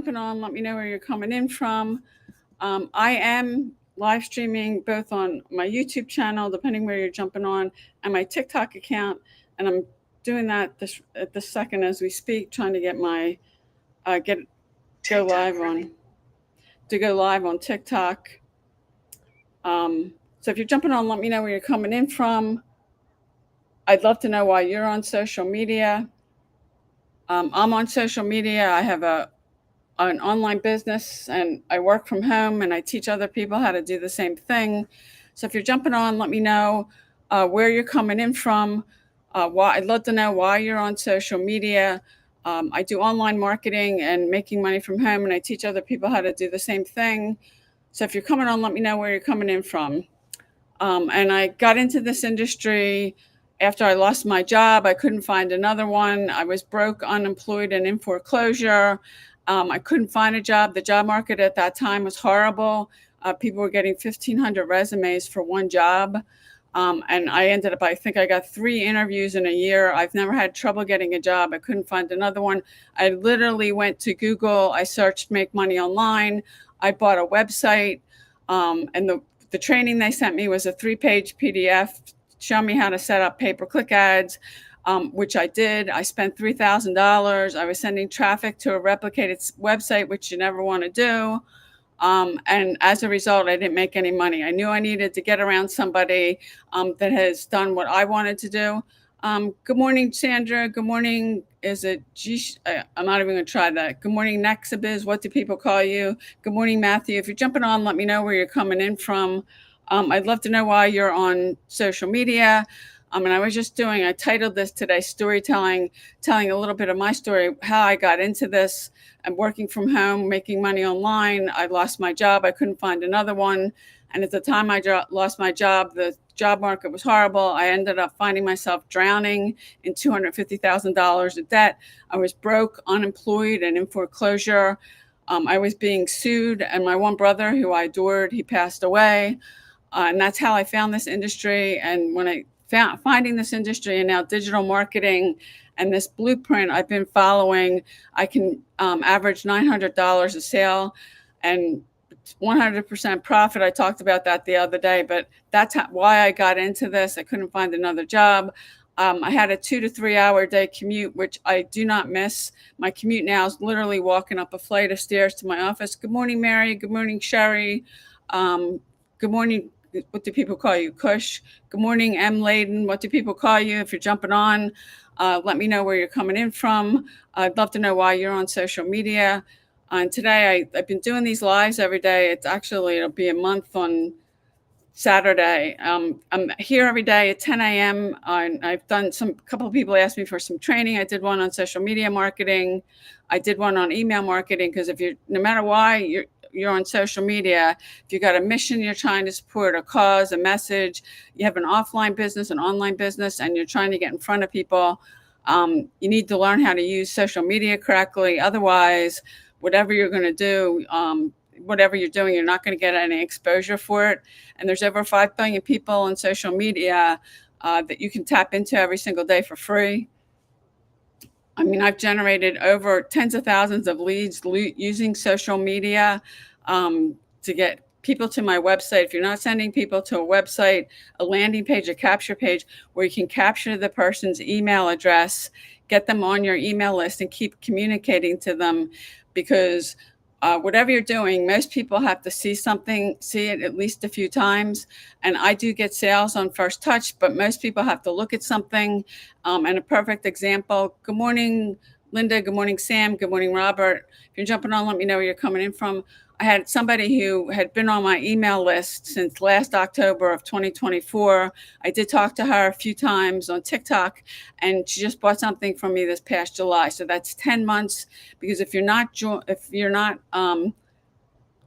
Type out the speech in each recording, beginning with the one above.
jumping on, let me know where you're coming in from. I am live streaming both on my YouTube channel, depending where you're jumping on, and my TikTok account. And I'm doing that at this second as we speak, trying to get my get go live on to go live on TikTok. So if you're jumping on, let me know where you're coming in from. I'd love to know why you're on social media. I'm on social media. I have an online business and I work from home and I teach other people how to do the same thing. So if you're jumping on, let me know where you're coming in from. Why I'd love to know why you're on social media. I do online marketing and making money from home, and I teach other people how to do the same thing. So if you're coming on, let me know where you're coming in from. And I got into this industry after I lost my job. I couldn't find another one. I was broke, unemployed, and in foreclosure. I couldn't find a job. The job market at that time was horrible. People were getting 1,500 resumes for one job. And I ended up, I think I got 3 interviews in a year. I've never had trouble getting a job. I couldn't find another one. I literally went to Google. I searched make money online. I bought a website. And the training they sent me was a 3-page PDF, show me how to set up pay-per-click ads, which I did. I spent $3,000. I was sending traffic to a replicated website, which you never want to do. And as a result, I didn't make any money. I knew I needed to get around somebody that has done what I wanted to do. Good morning, Sandra. Good morning. Is it I'm not even going to try that. Good morning, Nexabiz. What do people call you? Good morning, Matthew. If you're jumping on, let me know where you're coming in from. I'd love to know why you're on social media. And I titled this today, Storytelling, telling a little bit of my story, how I got into this. I'm working from home, making money online. I lost my job. I couldn't find another one. And at the time I lost my job, the job market was horrible. I ended up finding myself drowning in $250,000 of debt. I was broke, unemployed, and in foreclosure. I was being sued, and my one brother, who I adored, he passed away. And that's how I found this industry. And when I finding this industry and now digital marketing and this blueprint I've been following, I can average $900 a sale and 100% profit. I talked about that the other day, but that's why I got into this. I couldn't find another job. I had a 2 to 3 hour day commute, which I do not miss. My commute now is literally walking up a flight of stairs to my office. Good morning, Mary. Good morning, Sherry. Good morning. What do people call you? Kush. Good morning, M. Layden. What do people call you? If you're jumping on, let me know where you're coming in from. I'd love to know why you're on social media. And today I've been doing these lives every day. It'll be a month on Saturday. I'm here every day at 10 a.m. I've done a couple of people asked me for some training. I did one on social media marketing. I did one on email marketing, because no matter why you're on social media, if you got a mission you're trying to support, a cause, a message, you have an offline business, an online business, and you're trying to get in front of people, you need to learn how to use social media correctly. Otherwise, whatever you're going to do, whatever you're doing, you're not going to get any exposure for it. And there's over 5 billion people on social media that you can tap into every single day for free. I mean, I've generated over tens of thousands of leads using social media to get people to my website. If you're not sending people to a website, a landing page, a capture page where you can capture the person's email address, get them on your email list and keep communicating to them, because whatever you're doing, most people have to see it at least a few times. And I do get sales on first touch, but most people have to look at something. And a perfect example, good morning, Linda. Good morning, Sam. Good morning, Robert. If you're jumping on, let me know where you're coming in from. I had somebody who had been on my email list since last October of 2024. I did talk to her a few times on TikTok, and she just bought something from me this past July. So that's 10 months. Because if you're not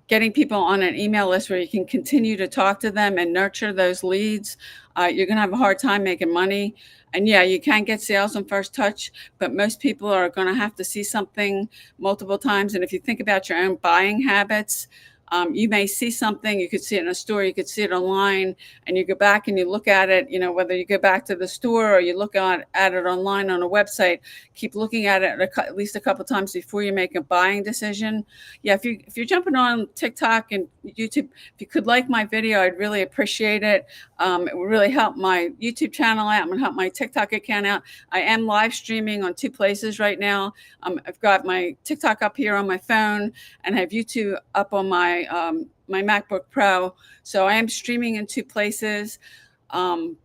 getting people on an email list where you can continue to talk to them and nurture those leads, you're going to have a hard time making money. And yeah, you can get sales on first touch, but most people are going to have to see something multiple times. And if you think about your own buying habits, You may see something, you could see it in a store, you could see it online, and you go back and you look at it, whether you go back to the store or you look at it online on a website, keep looking at it at least a couple times before you make a buying decision. Yeah, if you're jumping on TikTok and YouTube, if you could like my video, I'd really appreciate it. It would really help my YouTube channel out and help my TikTok account out. I am live streaming on 2 places right now. I've got my TikTok up here on my phone and have YouTube up on my MacBook Pro. So I am streaming in 2 places. Um,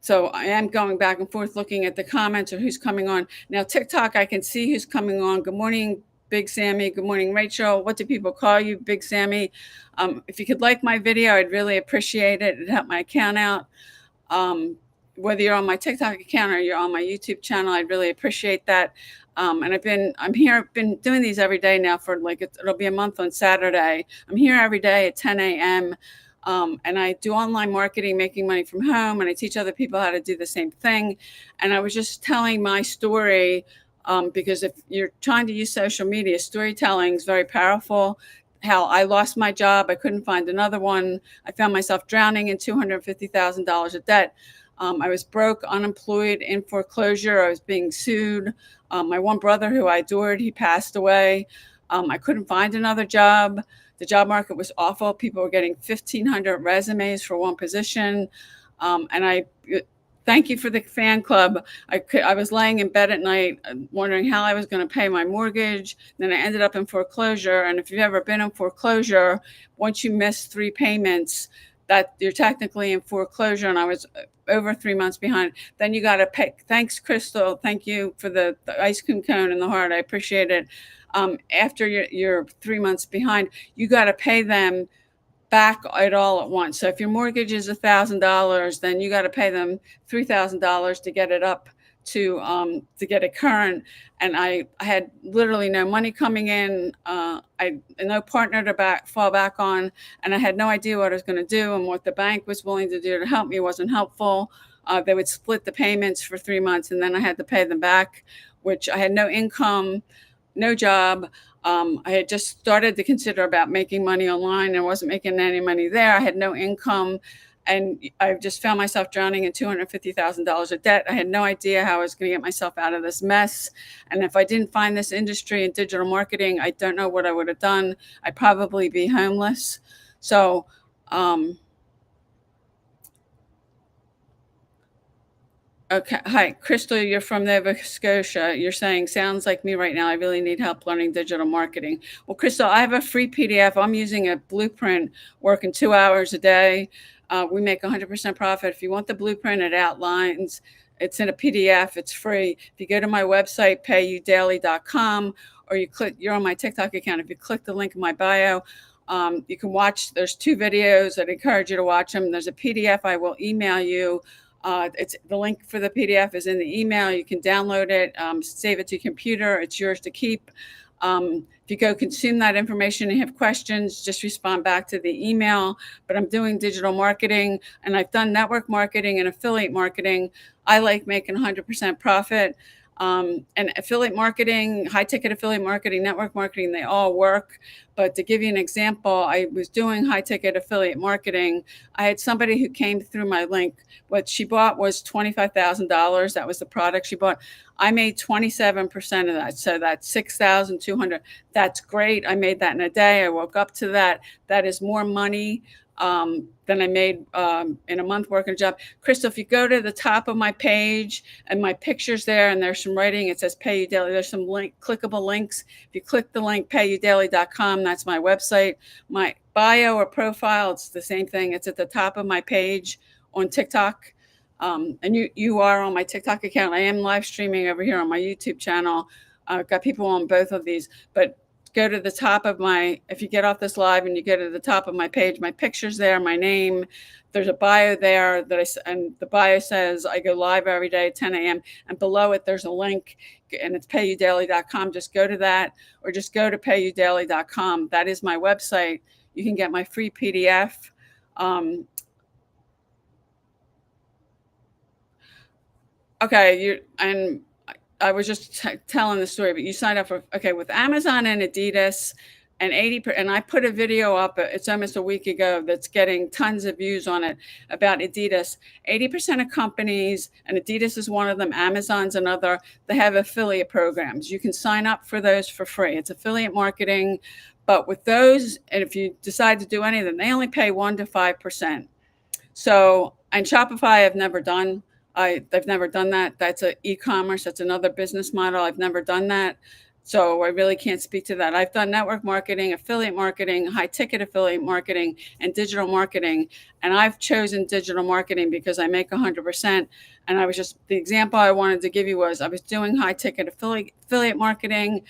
so I am going back and forth looking at the comments or who's coming on. Now, TikTok, I can see who's coming on. Good morning, Big Sammy. Good morning, Rachel. What do people call you, Big Sammy? If you could like my video, I'd really appreciate it. It'd help my account out. Um, Whether you're on my TikTok account or you're on my YouTube channel, I'd really appreciate that. And I've been doing these every day now for it'll be a month on Saturday. I'm here every day at 10 a.m. And I do online marketing, making money from home, and I teach other people how to do the same thing. And I was just telling my story because if you're trying to use social media, storytelling is very powerful. How I lost my job, I couldn't find another one. I found myself drowning in $250,000 of debt. I was broke, unemployed, in foreclosure. I was being sued. My one brother, who I adored, he passed away. I couldn't find another job. The job market was awful. People were getting 1,500 resumes for one position. And I thank you for the fan club. I was laying in bed at night wondering how I was going to pay my mortgage. Then I ended up in foreclosure. And if you've ever been in foreclosure, once you miss 3 payments, that you're technically in foreclosure. And I was over 3 months behind. Then you got to pay. Thanks, Crystal. Thank you for the ice cream cone in the heart. I appreciate it. After you're 3 months behind, you got to pay them back it all at once. So if your mortgage is $1,000, then you got to pay them $3,000 to get it up to get it current. And I had literally no money coming in. I no partner to fall back on, and I had no idea what I was going to do. And what the bank was willing to do to help me wasn't helpful. They would split the payments for 3 months, and then I had to pay them back, which I had no income, no job. I had just started to consider about making money online. I wasn't making any money there. I had no income. And I just found myself drowning in $250,000 of debt. I had no idea how I was going to get myself out of this mess. And if I didn't find this industry in digital marketing, I don't know what I would have done. I'd probably be homeless. So, okay. Hi, Crystal, you're from Nova Scotia. You're saying, sounds like me right now. I really need help learning digital marketing. Well, Crystal, I have a free PDF. I'm using a blueprint, working 2 hours a day. We make 100% profit. If you want the blueprint, it outlines. It's in a PDF. It's free. If you go to my website, payudaily.com, or you're on my TikTok account. If you click the link in my bio, you can watch. There's 2 videos. I'd encourage you to watch them. There's a PDF I will email you. It's the link for the PDF is in the email. You can download it, save it to your computer. It's yours to keep. If you go consume that information and have questions, just respond back to the email. But I'm doing digital marketing, and I've done network marketing and affiliate marketing. I like making 100% profit. And affiliate marketing, high ticket affiliate marketing, network marketing, they all work. But to give you an example, I was doing high ticket affiliate marketing. I had somebody who came through my link. What she bought was $25,000. That was the product she bought. I made 27% of that. So that's 6,200. That's great. I made that in a day. I woke up to that. That is more money than I made in a month working a job. Crystal, if you go to the top of my page and my picture's there and there's some writing, it says Pay You Daily. There's some clickable links. If you click the link, payudaily.com, that's my website. My bio or profile, it's the same thing. It's at the top of my page on TikTok. And you are on my TikTok account. I am live streaming over here on my YouTube channel. I've got people on both of these, but go to the top of if you get off this live and you go to the top of my page, my picture's there, my name, there's a bio there and the bio says I go live every day at 10 a.m. And below it, there's a link and it's payudaily.com. Just go to that or just go to payudaily.com. That is my website. You can get my free PDF. Okay, I was just telling the story, but you signed up with Amazon and Adidas. and and I put a video up, it's almost a week ago, that's getting tons of views on it, about Adidas. 80% of companies, and Adidas is one of them, Amazon's another, they have affiliate programs. You can sign up for those for free. It's affiliate marketing. But with those, and if you decide to do any of them, they only pay 1 to 5%. So, and Shopify, I've never done. I've never done that. That's a e-commerce. That's another business model. I've never done that. So I really can't speak to that. I've done network marketing, affiliate marketing, high ticket affiliate marketing, and digital marketing. And I've chosen digital marketing because I make 100%. And the example I wanted to give you was I was doing high ticket affiliate marketing.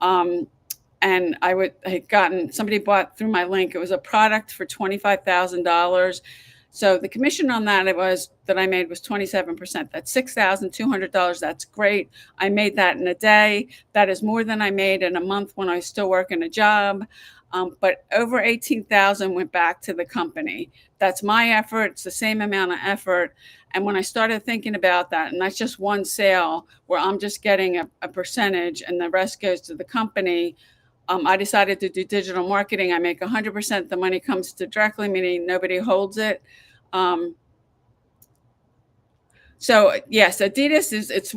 And I had gotten, somebody bought through my link. It was a product for $25,000. So the commission on that I made was 27%. That's $6,200. That's great. I made that in a day. That is more than I made in a month when I was still working a job. But over 18,000 went back to the company. That's my effort. It's the same amount of effort. And when I started thinking about that, and that's just one sale where I'm just getting a percentage and the rest goes to the company, I decided to do digital marketing. I make 100%. The money comes to directly, meaning nobody holds it. So yes, Adidas,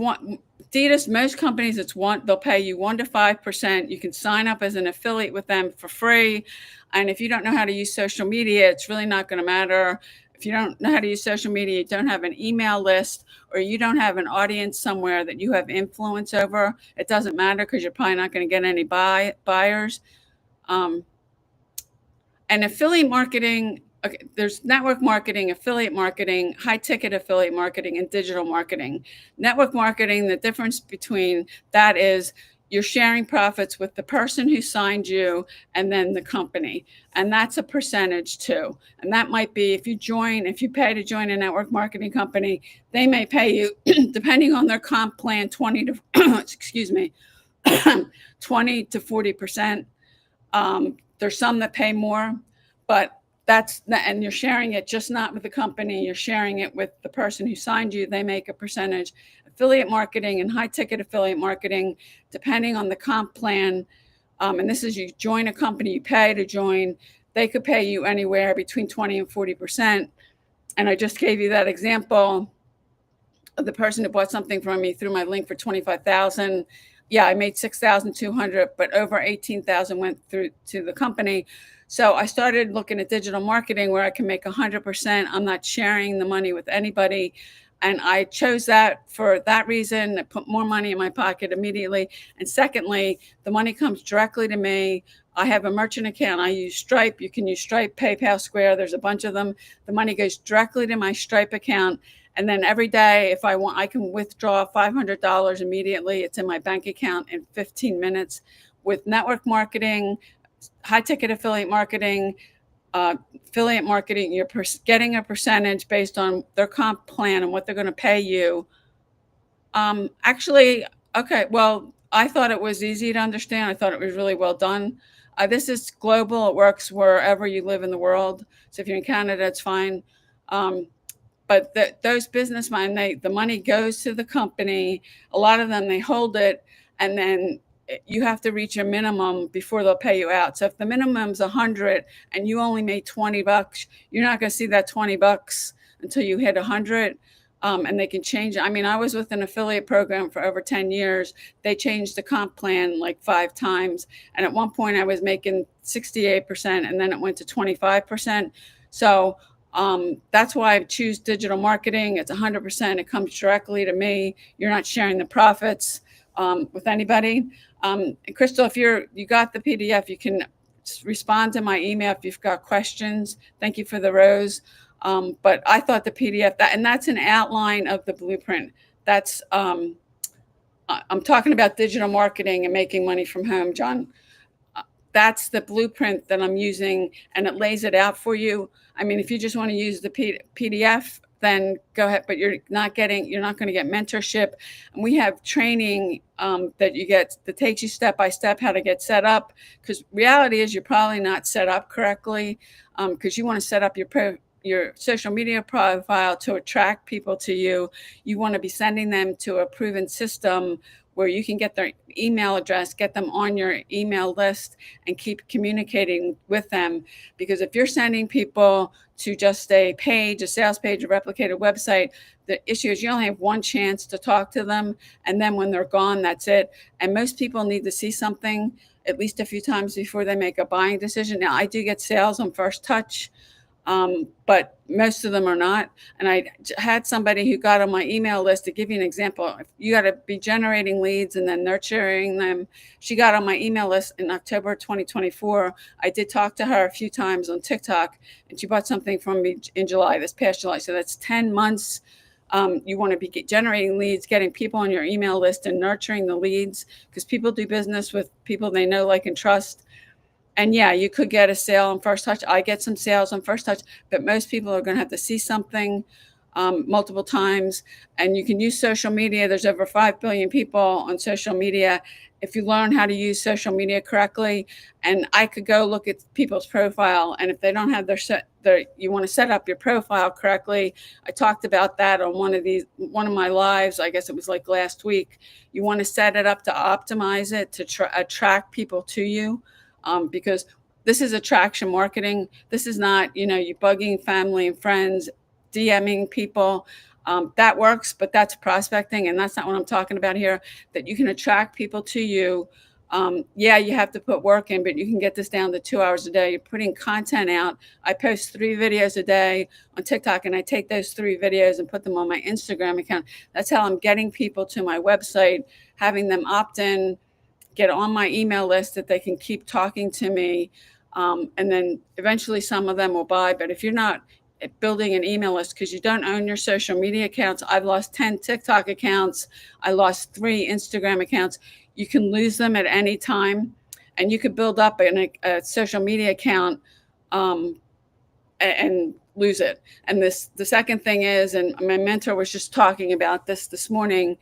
most companies, they'll pay you 1 to 5%. You can sign up as an affiliate with them for free. And if you don't know how to use social media, it's really not going to matter. If you don't know how to use social media, you don't have an email list, or you don't have an audience somewhere that you have influence over, it doesn't matter because you're probably not going to get any buyers. And affiliate marketing, okay, there's network marketing, affiliate marketing, high ticket affiliate marketing, and digital marketing. Network marketing, the difference between that is you're sharing profits with the person who signed you and then the company. And that's a percentage too. And that might be if you pay to join a network marketing company, they may pay you, depending on their comp plan, 20 to, excuse me, 20 to 40%. There's some that pay more, but and you're sharing it just not with the company, you're sharing it with the person who signed you. They make a percentage. Affiliate marketing and high ticket affiliate marketing, depending on the comp plan, and this is, you join a company, you pay to join, they could pay you anywhere between 20 and 40%. And I just gave you that example of the person who bought something from me through my link for 25,000. Yeah, I made 6,200, but over 18,000 went through to the company. So I started looking at digital marketing where I can make 100%. I'm not sharing the money with anybody. And I chose that for that reason. I put more money in my pocket immediately. And secondly, the money comes directly to me. I have a merchant account. I use Stripe. You can use Stripe, PayPal, Square. There's a bunch of them. The money goes directly to my Stripe account. And then every day, if I want, I can withdraw $500 immediately. It's in my bank account in 15 minutes. With network marketing, high ticket affiliate marketing, you're getting a percentage based on their comp plan and what they're going to pay you. Actually, okay, well, I thought it was easy to understand. I thought it was really well done. This is global. It works wherever you live in the world. So if you're in Canada, it's fine. But those businessmen, the money goes to the company. A lot of them, they hold it, and then you have to reach a minimum before they'll pay you out. So if the minimum's 100 and you only made $20, you're not going to see that $20 until you hit 100. And they can change it. I mean, I was with an affiliate program for over 10 years. They changed the comp plan like 5 times. And at one point I was making 68%, and then it went to 25%. So that's why I choose digital marketing. It's 100%. It comes directly to me. You're not sharing the profits with anybody. Crystal, if you got the PDF, you can respond to my email if you've got questions. Thank you for the rose. But I thought the PDF, that's an outline of the blueprint. That's I'm talking about digital marketing and making money from home, John. That's the blueprint that I'm using, and it lays it out for you. I mean, if you just want to use the PDF, then go ahead, but you're not going to get mentorship. And we have training that you get that takes you step by step how to get set up, because reality is you're probably not set up correctly, because you want to set up your social media profile to attract people to you. You want to be sending them to a proven system where you can get their email address, get them on your email list, and keep communicating with them. Because if you're sending people to just a page, a sales page, a replicated website, the issue is you only have one chance to talk to them. And then when they're gone, that's it. And most people need to see something at least a few times before they make a buying decision. Now, I do get sales on first touch, but most of them are not. And I had somebody who got on my email list. To give you an example, if you got to be generating leads and then nurturing them. She got on my email list in October 2024. I did talk to her a few times on TikTok, and she bought something from me in July, this past July. So that's 10 months. You want to be generating leads, getting people on your email list and nurturing the leads, because people do business with people they know, like, and trust. And yeah, you could get a sale on first touch. I get some sales on first touch, but most people are going to have to see something multiple times. And you can use social media. There's over 5 billion people on social media. If you learn how to use social media correctly, and I could go look at people's profile, and if they don't have you want to set up your profile correctly. I talked about that on one of my lives. I guess it was like last week. You want to set it up to optimize it to attract people to you. Because this is attraction marketing. This is not, you bugging family and friends, DMing people. That works, but that's prospecting, and that's not what I'm talking about here. That you can attract people to you. Yeah, you have to put work in, but you can get this down to 2 hours a day. You're putting content out. I post 3 videos a day on TikTok, and I take those 3 videos and put them on my Instagram account. That's how I'm getting people to my website, having them opt in, get on my email list that they can keep talking to me. And then eventually some of them will buy. But if you're not building an email list because you don't own your social media accounts, I've lost 10 TikTok accounts. I lost 3 Instagram accounts. You can lose them at any time. And you could build up a social media account and lose it. And the second thing is, and my mentor was just talking about this morning,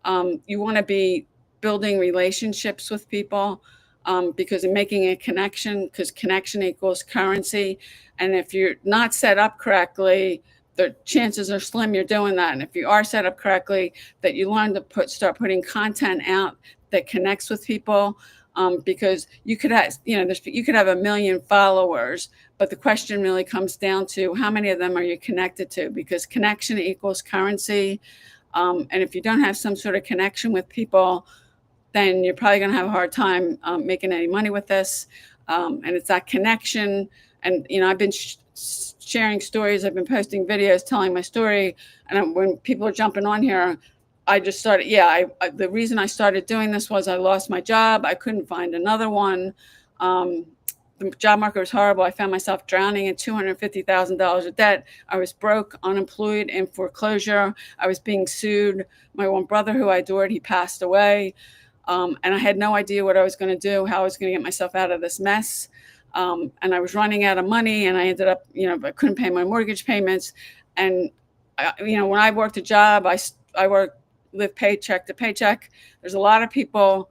you want to be building relationships with people, because making a connection, because connection equals currency. And if you're not set up correctly, the chances are slim you're doing that. And if you are set up correctly, that you learn to start putting content out that connects with people, because you could have, you could have 1 million followers, but the question really comes down to how many of them are you connected to, because connection equals currency. And if you don't have some sort of connection with people, then you're probably going to have a hard time making any money with this. And it's that connection. And, I've been sharing stories. I've been posting videos telling my story. And when people are jumping on here, I just started. Yeah, the reason I started doing this was I lost my job. I couldn't find another one. The job market was horrible. I found myself drowning in $250,000 of debt. I was broke, unemployed, in foreclosure. I was being sued. My one brother, who I adored, he passed away. And I had no idea what I was going to do, how I was going to get myself out of this mess. And I was running out of money, and I ended up, I couldn't pay my mortgage payments. And, when I worked a job, I live paycheck to paycheck. There's a lot of people,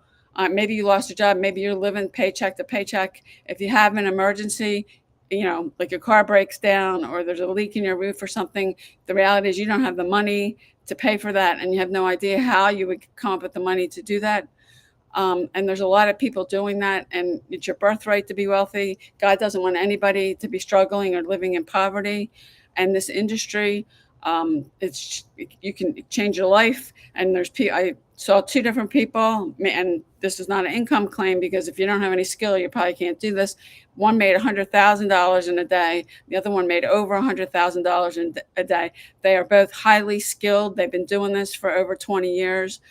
maybe you lost your job, maybe you're living paycheck to paycheck. If you have an emergency, like your car breaks down or there's a leak in your roof or something, the reality is you don't have the money to pay for that, and you have no idea how you would come up with the money to do that. And there's a lot of people doing that, and it's your birthright to be wealthy. God doesn't want anybody to be struggling or living in poverty. And this industry, you can change your life. And I saw 2 different people, and this is not an income claim, because if you don't have any skill, you probably can't do this. One made $100,000 in a day. The other one made over $100,000 in a day. They are both highly skilled. They've been doing this for over 20 years.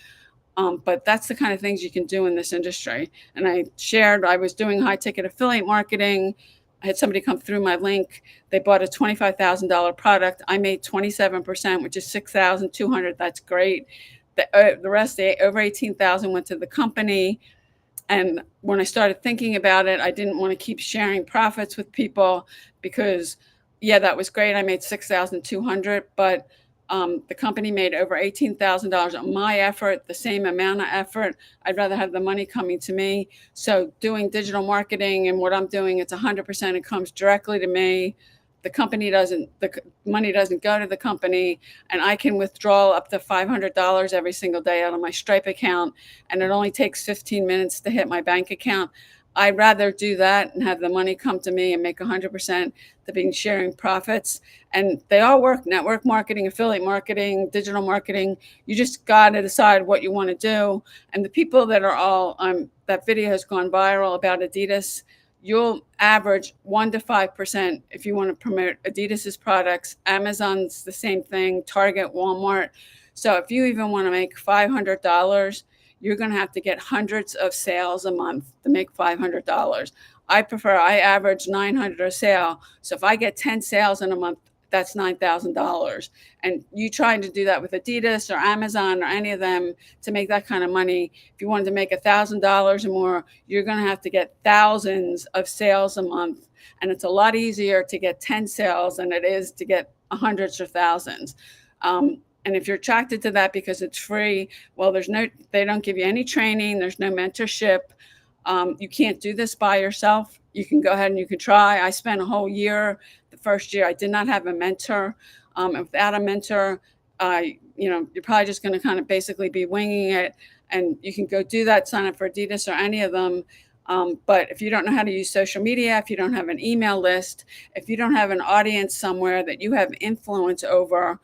But that's the kind of things you can do in this industry. And I was doing high ticket affiliate marketing. I had somebody come through my link. They bought a $25,000 product. I made 27%, which is $6,200. That's great. The rest, over 18,000 went to the company. And when I started thinking about it, I didn't want to keep sharing profits with people, because, yeah, that was great. I made 6,200, but the company made over $18,000 on my effort, the same amount of effort. I'd rather have the money coming to me. So doing digital marketing and what I'm doing, it's 100%. It comes directly to me. the company doesn't, money doesn't go to the company, and I can withdraw up to $500 every single day out of my Stripe account, and it only takes 15 minutes to hit my bank account. I'd rather do that and have the money come to me and make 100% than being sharing profits. And they all work: network marketing, affiliate marketing, digital marketing. You just got to decide what you want to do. And the people that are all, that video has gone viral about Adidas, you'll average 1 to 5% if you want to promote Adidas's products. Amazon's the same thing, Target, Walmart. So if you even want to make $500, you're going to have to get hundreds of sales a month to make $500. I average 900 a sale. So if I get 10 sales in a month, that's $9,000. And you trying to do that with Adidas or Amazon or any of them to make that kind of money, if you wanted to make $1,000 or more, you're going to have to get thousands of sales a month. And it's a lot easier to get 10 sales than it is to get hundreds or thousands. And if you're attracted to that because it's free, well, they don't give you any training. There's no mentorship. You can't do this by yourself. You can go ahead and you can try. I spent a whole year. The first year I did not have a mentor. And without a mentor, you're probably just going to kind of basically be winging it. And you can go do that, sign up for Adidas or any of them. But if you don't know how to use social media, if you don't have an email list, if you don't have an audience somewhere that you have influence over,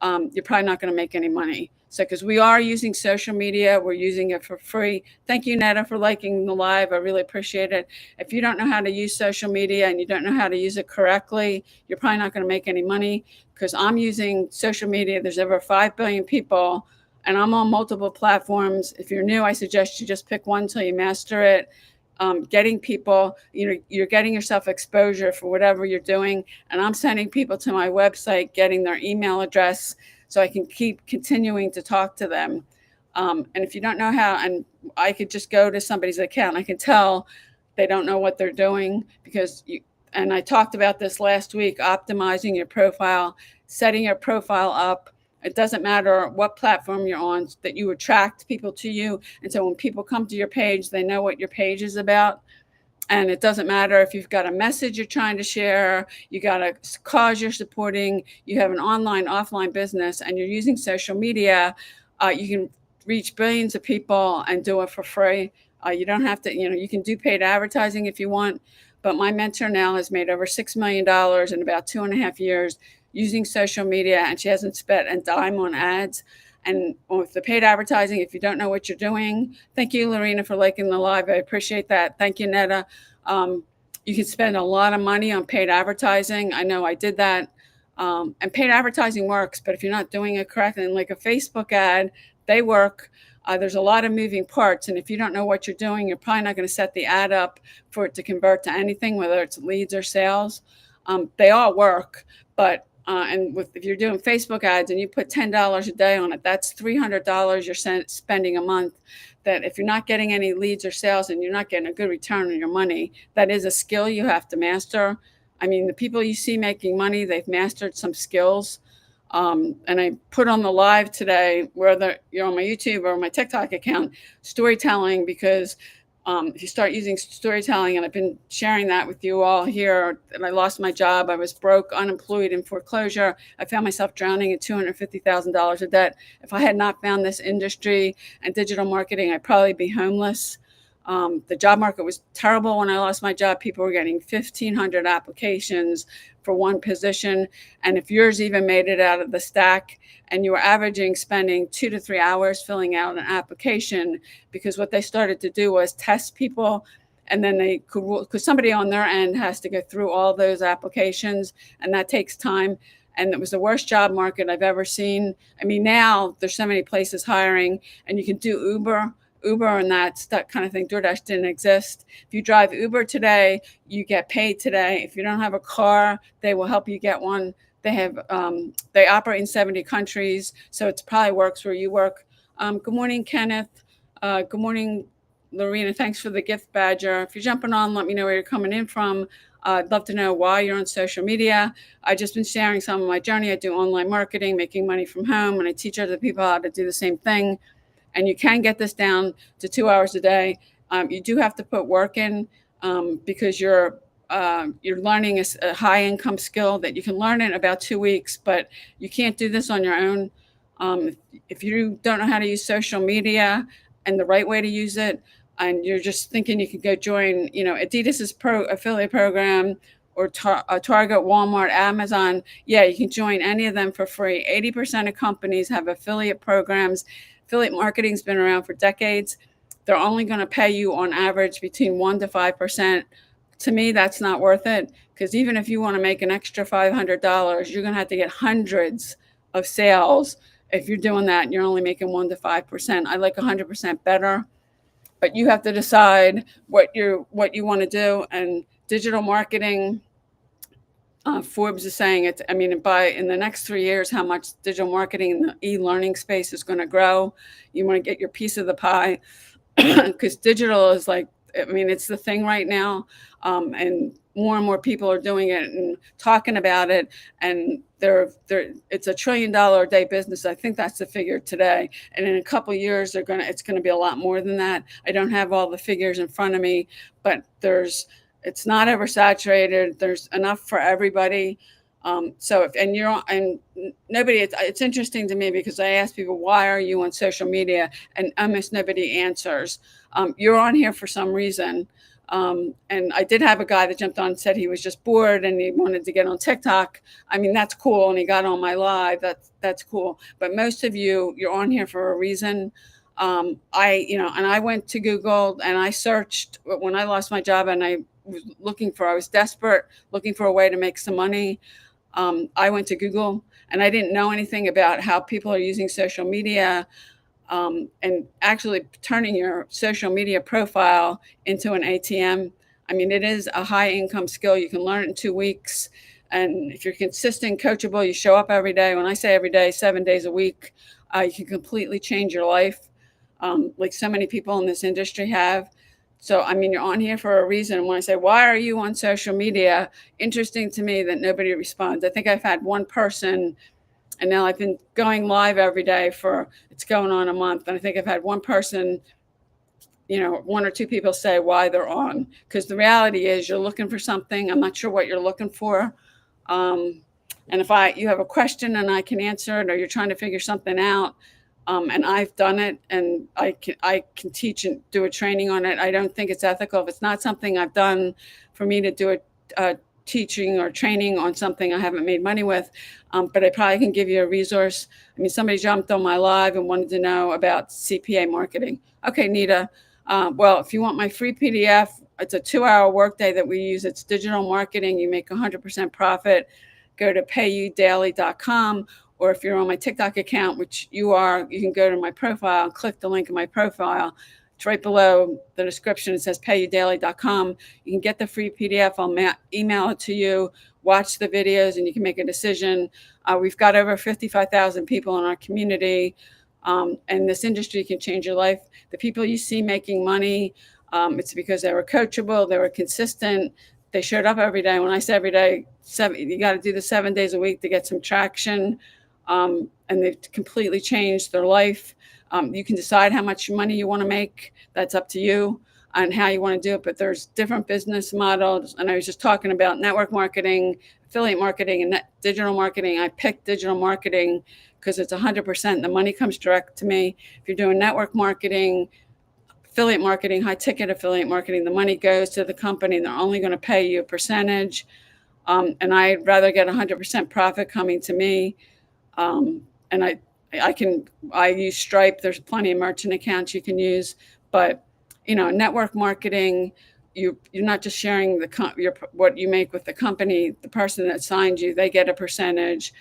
you're probably not going to make any money. So, because we are using social media, we're using it for free. Thank you, Netta, for liking the live. I really appreciate it. If you don't know how to use social media and you don't know how to use it correctly, you're probably not going to make any money, because I'm using social media. There's over 5 billion people, and I'm on multiple platforms. If you're new, I suggest you just pick one until you master it. Getting people, you're getting yourself exposure for whatever you're doing. And I'm sending people to my website, getting their email address so I can keep continuing to talk to them. And if you don't know how, and I could just go to somebody's account, I can tell they don't know what they're doing, and I talked about this last week, optimizing your profile, setting your profile up. It doesn't matter what platform you're on, that you attract people to you. And so when people come to your page, they know what your page is about. And it doesn't matter if you've got a message you're trying to share, you got a cause you're supporting, you have an online, offline business, and you're using social media, you can reach billions of people and do it for free. You don't have to, you can do paid advertising if you want. But my mentor now has made over $6 million in about 2.5 years using social media, and she hasn't spent a dime on ads. And with the paid advertising, if you don't know what you're doing, thank you, Lorena, for liking the live. I appreciate that. Thank you, Netta. You can spend a lot of money on paid advertising. I know I did that. And paid advertising works, but if you're not doing it correctly, and like a Facebook ad, they work. There's a lot of moving parts. And if you don't know what you're doing, you're probably not going to set the ad up for it to convert to anything, whether it's leads or sales. They all work, but if you're doing Facebook ads and you put $10 a day on it, that's $300 you're spending a month. That if you're not getting any leads or sales and you're not getting a good return on your money, that is a skill you have to master. I mean, the people you see making money, they've mastered some skills. And I put on the live today, whether you're on my YouTube or my TikTok account, storytelling, because if you start using storytelling, and I've been sharing that with you all here, and I lost my job. I was broke, unemployed, in foreclosure. I found myself drowning in $250,000 of debt. If I had not found this industry and digital marketing, I'd probably be homeless. The job market was terrible when I lost my job. People were getting 1,500 applications for one position. And if yours even made it out of the stack, and you were averaging spending 2 to 3 hours filling out an application, because what they started to do was test people, and then they could, because somebody on their end has to go through all those applications, and that takes time. And it was the worst job market I've ever seen. I mean, now there's so many places hiring, and you can do Uber and that kind of thing. DoorDash didn't exist. If you drive Uber today, you get paid today. If you don't have a car, they will help you get one. They operate in 70 countries, so it probably works where you work. Good morning, Kenneth. Good morning, Lorena. Thanks for the gift badger. If you're jumping on, let me know where you're coming in from. I'd love to know why you're on social media. I've just been sharing some of my journey. I do online marketing, making money from home, and I teach other people how to do the same thing. And you can get this down to 2 hours a day. You do have to put work in, because you're you're learning a high income skill that you can learn in about 2 weeks, but you can't do this on your own. If you don't know how to use social media and the right way to use it, and you're just thinking you could go join, Adidas's affiliate program, or Target, Walmart, Amazon, yeah, you can join any of them for free. 80% of companies have affiliate programs. Affiliate marketing's been around for decades. They're only going to pay you on average between 1 to 5%. To me, that's not worth it, because even if you want to make an extra $500, you're going to have to get hundreds of sales if you're doing that and you're only making 1 to 5%. I like 100% better, but you have to decide what you want to do. And digital marketing, Forbes is saying it. I mean, in the next 3 years, how much digital marketing in the e-learning space is going to grow. You want to get your piece of the pie, because digital is like, I mean, it's the thing right now, and more people are doing it and talking about it, and it's $1 trillion a day business. I think that's the figure today, and in a couple of years, it's gonna be a lot more than that. I don't have all the figures in front of me, but it's not oversaturated. There's enough for everybody. So if and you're on, and nobody, it's interesting to me because I ask people, why are you on social media, and almost nobody answers. You're on here for some reason. And I did have a guy that jumped on and said he was just bored and he wanted to get on TikTok. I mean, that's cool. And he got on my live. That's cool. But most of you're on here for a reason. And I went to Google and I searched when I lost my job, and I was desperate, looking for a way to make some money. I went to Google and I didn't know anything about how people are using social media, and actually turning your social media profile into an ATM. I mean, it is a high income skill. You can learn it in 2 weeks. And if you're consistent, coachable, you show up every day. When I say every day, 7 days a week, you can completely change your life, like so many people in this industry have. So, I mean, you're on here for a reason. When I say, why are you on social media? Interesting to me that nobody responds. I think I've had one person, and now I've been going live every day it's going on a month. And I think I've had one person, one or two people say why they're on. Because the reality is you're looking for something. I'm not sure what you're looking for. And if you have a question and I can answer it, or you're trying to figure something out, and I've done it, and I can teach and do a training on it. I don't think it's ethical if it's not something I've done, for me to do a teaching or training on something I haven't made money with. But I probably can give you a resource. I mean, somebody jumped on my live and wanted to know about CPA marketing. Okay, Nita. Well, if you want my free PDF, it's a 2-hour workday that we use. It's digital marketing. You make 100% profit. Go to payudaily.com. Or if you're on my TikTok account, which you are, you can go to my profile, click the link in my profile. It's right below the description. It says payudaily.com. You can get the free PDF. I'll email it to you, watch the videos, and you can make a decision. We've got over 55,000 people in our community, and this industry can change your life. The people you see making money, it's because they were coachable, they were consistent, they showed up every day. When I say every day, you got to do the 7 days a week to get some traction. And they've completely changed their life. You can decide how much money you want to make. That's up to you, and how you want to do it. But there's different business models. And I was just talking about network marketing, affiliate marketing, and digital marketing. I picked digital marketing because it's 100%. The money comes direct to me. If you're doing network marketing, affiliate marketing, high ticket affiliate marketing, the money goes to the company. They're only going to pay you a percentage. And I'd rather get 100% profit coming to me. And I use Stripe. There's plenty of merchant accounts you can use, but network marketing, you're not just sharing what you make with the company. The person that signed you, they get a percentage,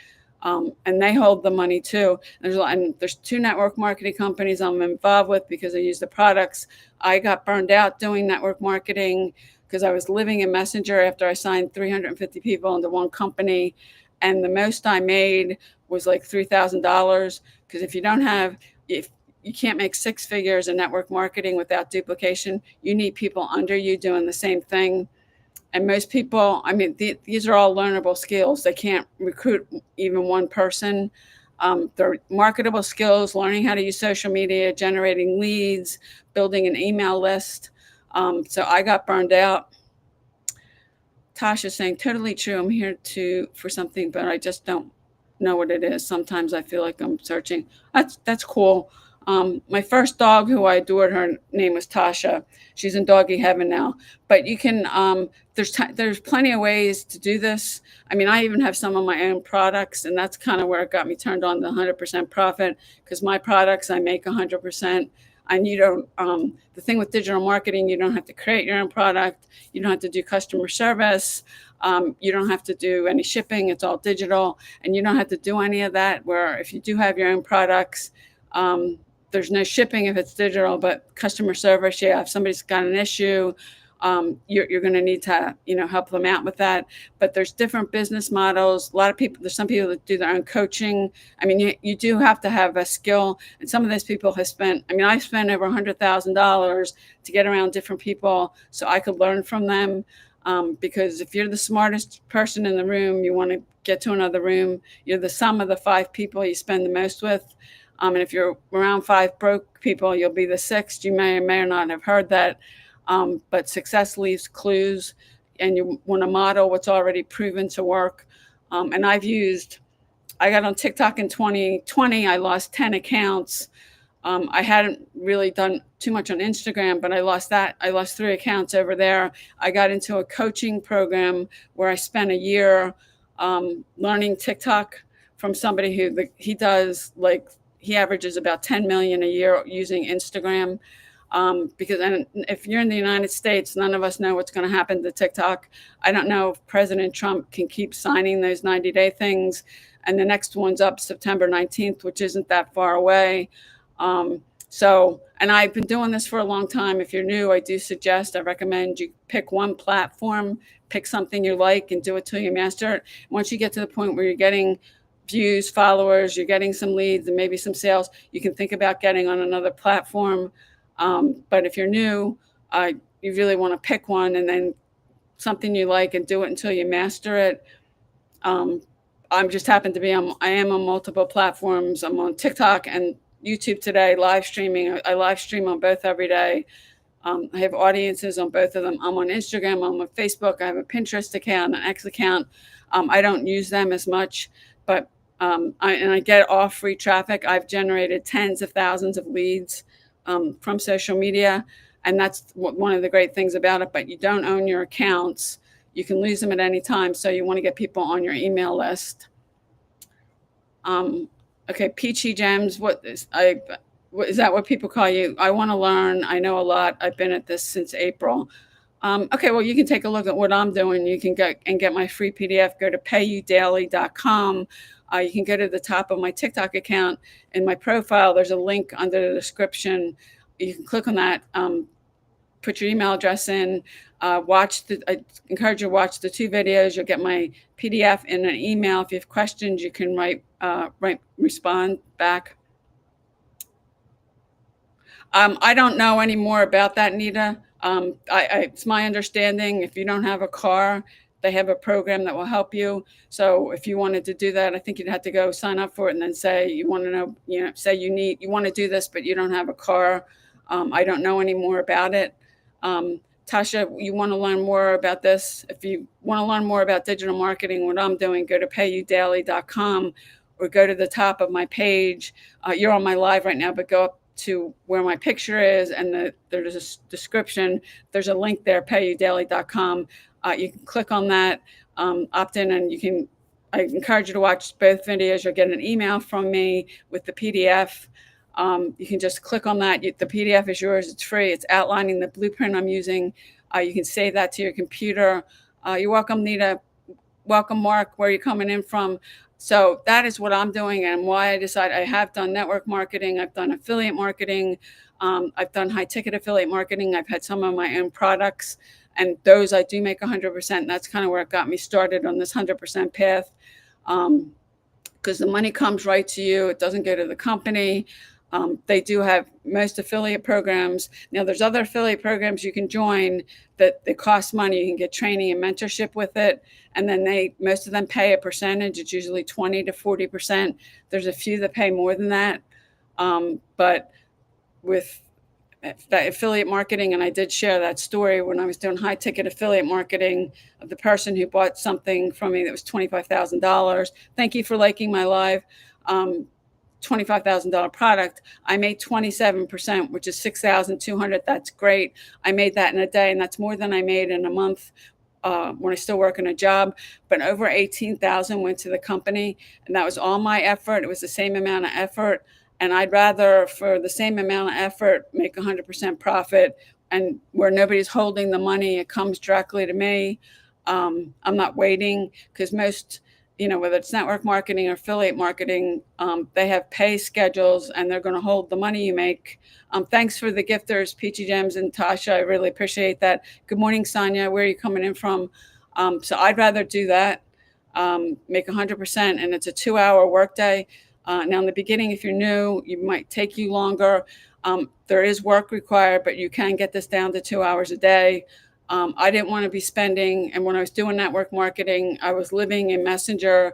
and they hold the money too. There's 2 network marketing companies I'm involved with because I use the products. I got burned out doing network marketing because I was living in Messenger after I signed 350 people into one company. And the most I made was like $3,000. Because if you can't make 6 figures in network marketing without duplication, you need people under you doing the same thing. And most people, I mean, these are all learnable skills. They can't recruit even one person. They're marketable skills: learning how to use social media, generating leads, building an email list. So I got burned out. Tasha saying, totally true. I'm here for something, but I just don't know what it is. Sometimes I feel like I'm searching. That's cool. My first dog, who I adored, her name was Tasha. She's in doggy heaven now. But you can there's plenty of ways to do this. I mean, I even have some of my own products, and that's kind of where it got me turned on to 100% profit, because my products I make 100%. And you don't. The thing with digital marketing, you don't have to create your own product. You don't have to do customer service. You don't have to do any shipping. It's all digital, and you don't have to do any of that. Where if you do have your own products, um, there's no shipping if it's digital, but customer service, yeah, if somebody's got an issue, you're going to need to, help them out with that. But there's different business models. A lot of people, there's some people that do their own coaching. I mean, you do have to have a skill. And some of those people have spent, I mean, I spent over $100,000 to get around different people so I could learn from them. Because if you're the smartest person in the room, you want to get to another room. You're the sum of the 5 people you spend the most with. And if you're around 5 broke people, you'll be the 6th. You may or may not have heard that. But success leaves clues, and you want to model what's already proven to work. And I got on TikTok in 2020. I lost 10 accounts. I hadn't really done too much on Instagram, but I lost that. I lost 3 accounts over there. I got into a coaching program where I spent a year learning TikTok from somebody he does, like, he averages about 10 million a year using Instagram. Because if you're in the United States, none of us know what's going to happen to TikTok. I don't know if President Trump can keep signing those 90-day things. And the next one's up September 19th, which isn't that far away. And I've been doing this for a long time. If you're new, I recommend you pick one platform, pick something you like, and do it till you master it. Once you get to the point where you're getting views, followers, you're getting some leads and maybe some sales, you can think about getting on another platform. But if you're new, you really want to pick one and then something you like and do it until you master it. I'm just happen to be I am on multiple platforms. I'm on TikTok and YouTube today, live streaming. I live stream on both every day. I have audiences on both of them. I'm on Instagram, I'm on Facebook. I have a Pinterest account, an X account. I don't use them as much, but I get all free traffic. I've generated tens of thousands of leads from social media, and that's one of the great things about it. But you don't own your accounts. You can lose them at any time, so you want to get people on your email list. Okay, Peachy Gems, is that what people call you? I want to learn. I know a lot. I've been at this since April. Okay, well, you can take a look at what I'm doing. You can get my free PDF. Go to payudaily.com. You can go to the top of my TikTok account. In my profile, there's a link under the description. You can click on that, put your email address in, I encourage you to watch the 2 videos. You'll get my PDF in an email. If you have questions, you can respond back. I don't know any more about that, Nita. It's my understanding if you don't have a car, they have a program that will help you. So if you wanted to do that, I think you'd have to go sign up for it and then say you want to know, say you want to do this, but you don't have a car. I don't know any more about it. Tasha, you want to learn more about this? If you want to learn more about digital marketing, what I'm doing, go to payudaily.com or go to the top of my page. You're on my live right now, but go up to where my picture is and there's a description. There's a link there, payudaily.com. You can click on that, opt in, and I encourage you to watch both videos. You'll get an email from me with the PDF. You can just click on that. The PDF is yours. It's free. It's outlining the blueprint I'm using. You can save that to your computer. You're welcome, Nita. Welcome, Mark. Where are you coming in from? So that is what I'm doing and why I decided. I have done network marketing. I've done affiliate marketing. I've done high ticket affiliate marketing. I've had some of my own products, and those I do make 100%. That's kind of where it got me started on this 100% path, because the money comes right to you. It doesn't go to the company. They do have most affiliate programs. Now, there's other affiliate programs you can join that they cost money. You can get training and mentorship with it. And then most of them pay a percentage. It's usually 20 to 40%. There's a few that pay more than that. But with that affiliate marketing, and I did share that story when I was doing high ticket affiliate marketing of the person who bought something from me that was $25,000. Thank you for liking my live. $25,000 product. I made 27%, which is 6,200. That's great. I made that in a day, and that's more than I made in a month when I still work in a job. But over 18,000 went to the company, and that was all my effort. It was the same amount of effort, and I'd rather, for the same amount of effort, make 100% profit, and where nobody's holding the money, it comes directly to me. I'm not waiting, because most, whether it's network marketing or affiliate marketing, they have pay schedules, and they're going to hold the money you make. Thanks for the gifters, Peachy Gems and Tasha. I really appreciate that. Good morning, Sonia. Where are you coming in from? So I'd rather do that, make 100%, and it's a 2-hour workday. Now, in the beginning, if you're new, it might take you longer. There is work required, but you can get this down to 2 hours a day. I didn't want to be spending, and when I was doing network marketing, I was living in Messenger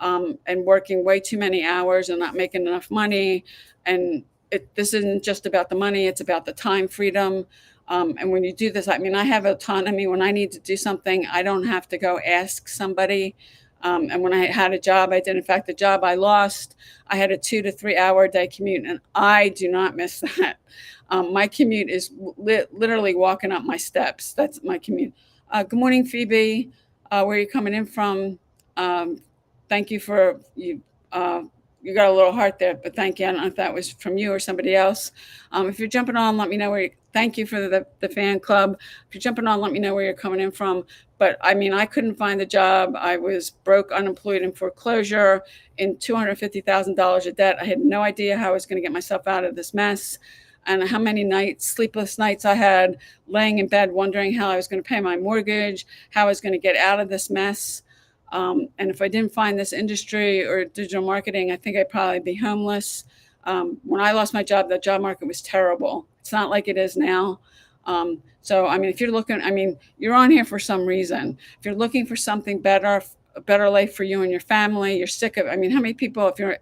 and working way too many hours and not making enough money. And this isn't just about the money, it's about the time freedom. And when you do this, I mean, I have autonomy. When I need to do something, I don't have to go ask somebody. And when I had a job, I did. In fact, the job I lost, I had a 2 to 3 hour a day commute, and I do not miss that. My commute is literally walking up my steps. That's my commute. Good morning, Phoebe. Where are you coming in from? Thank you for you. You got a little heart there, but thank you. I don't know if that was from you or somebody else. If you're jumping on, let me know where. Thank you for the fan club. If you're jumping on, let me know where you're coming in from. But I mean, I couldn't find a job. I was broke, unemployed, in foreclosure, in $250,000 of debt. I had no idea how I was going to get myself out of this mess, and how many nights, sleepless nights I had laying in bed wondering how I was going to pay my mortgage, how I was going to get out of this mess. And if I didn't find this industry or digital marketing, I think I'd probably be homeless. When I lost my job, the job market was terrible. It's not like it is now. So, I mean, if you're looking, I mean, you're on here for some reason. If you're looking for something better, a better life for you and your family, you're sick of, I mean, how many people, if you're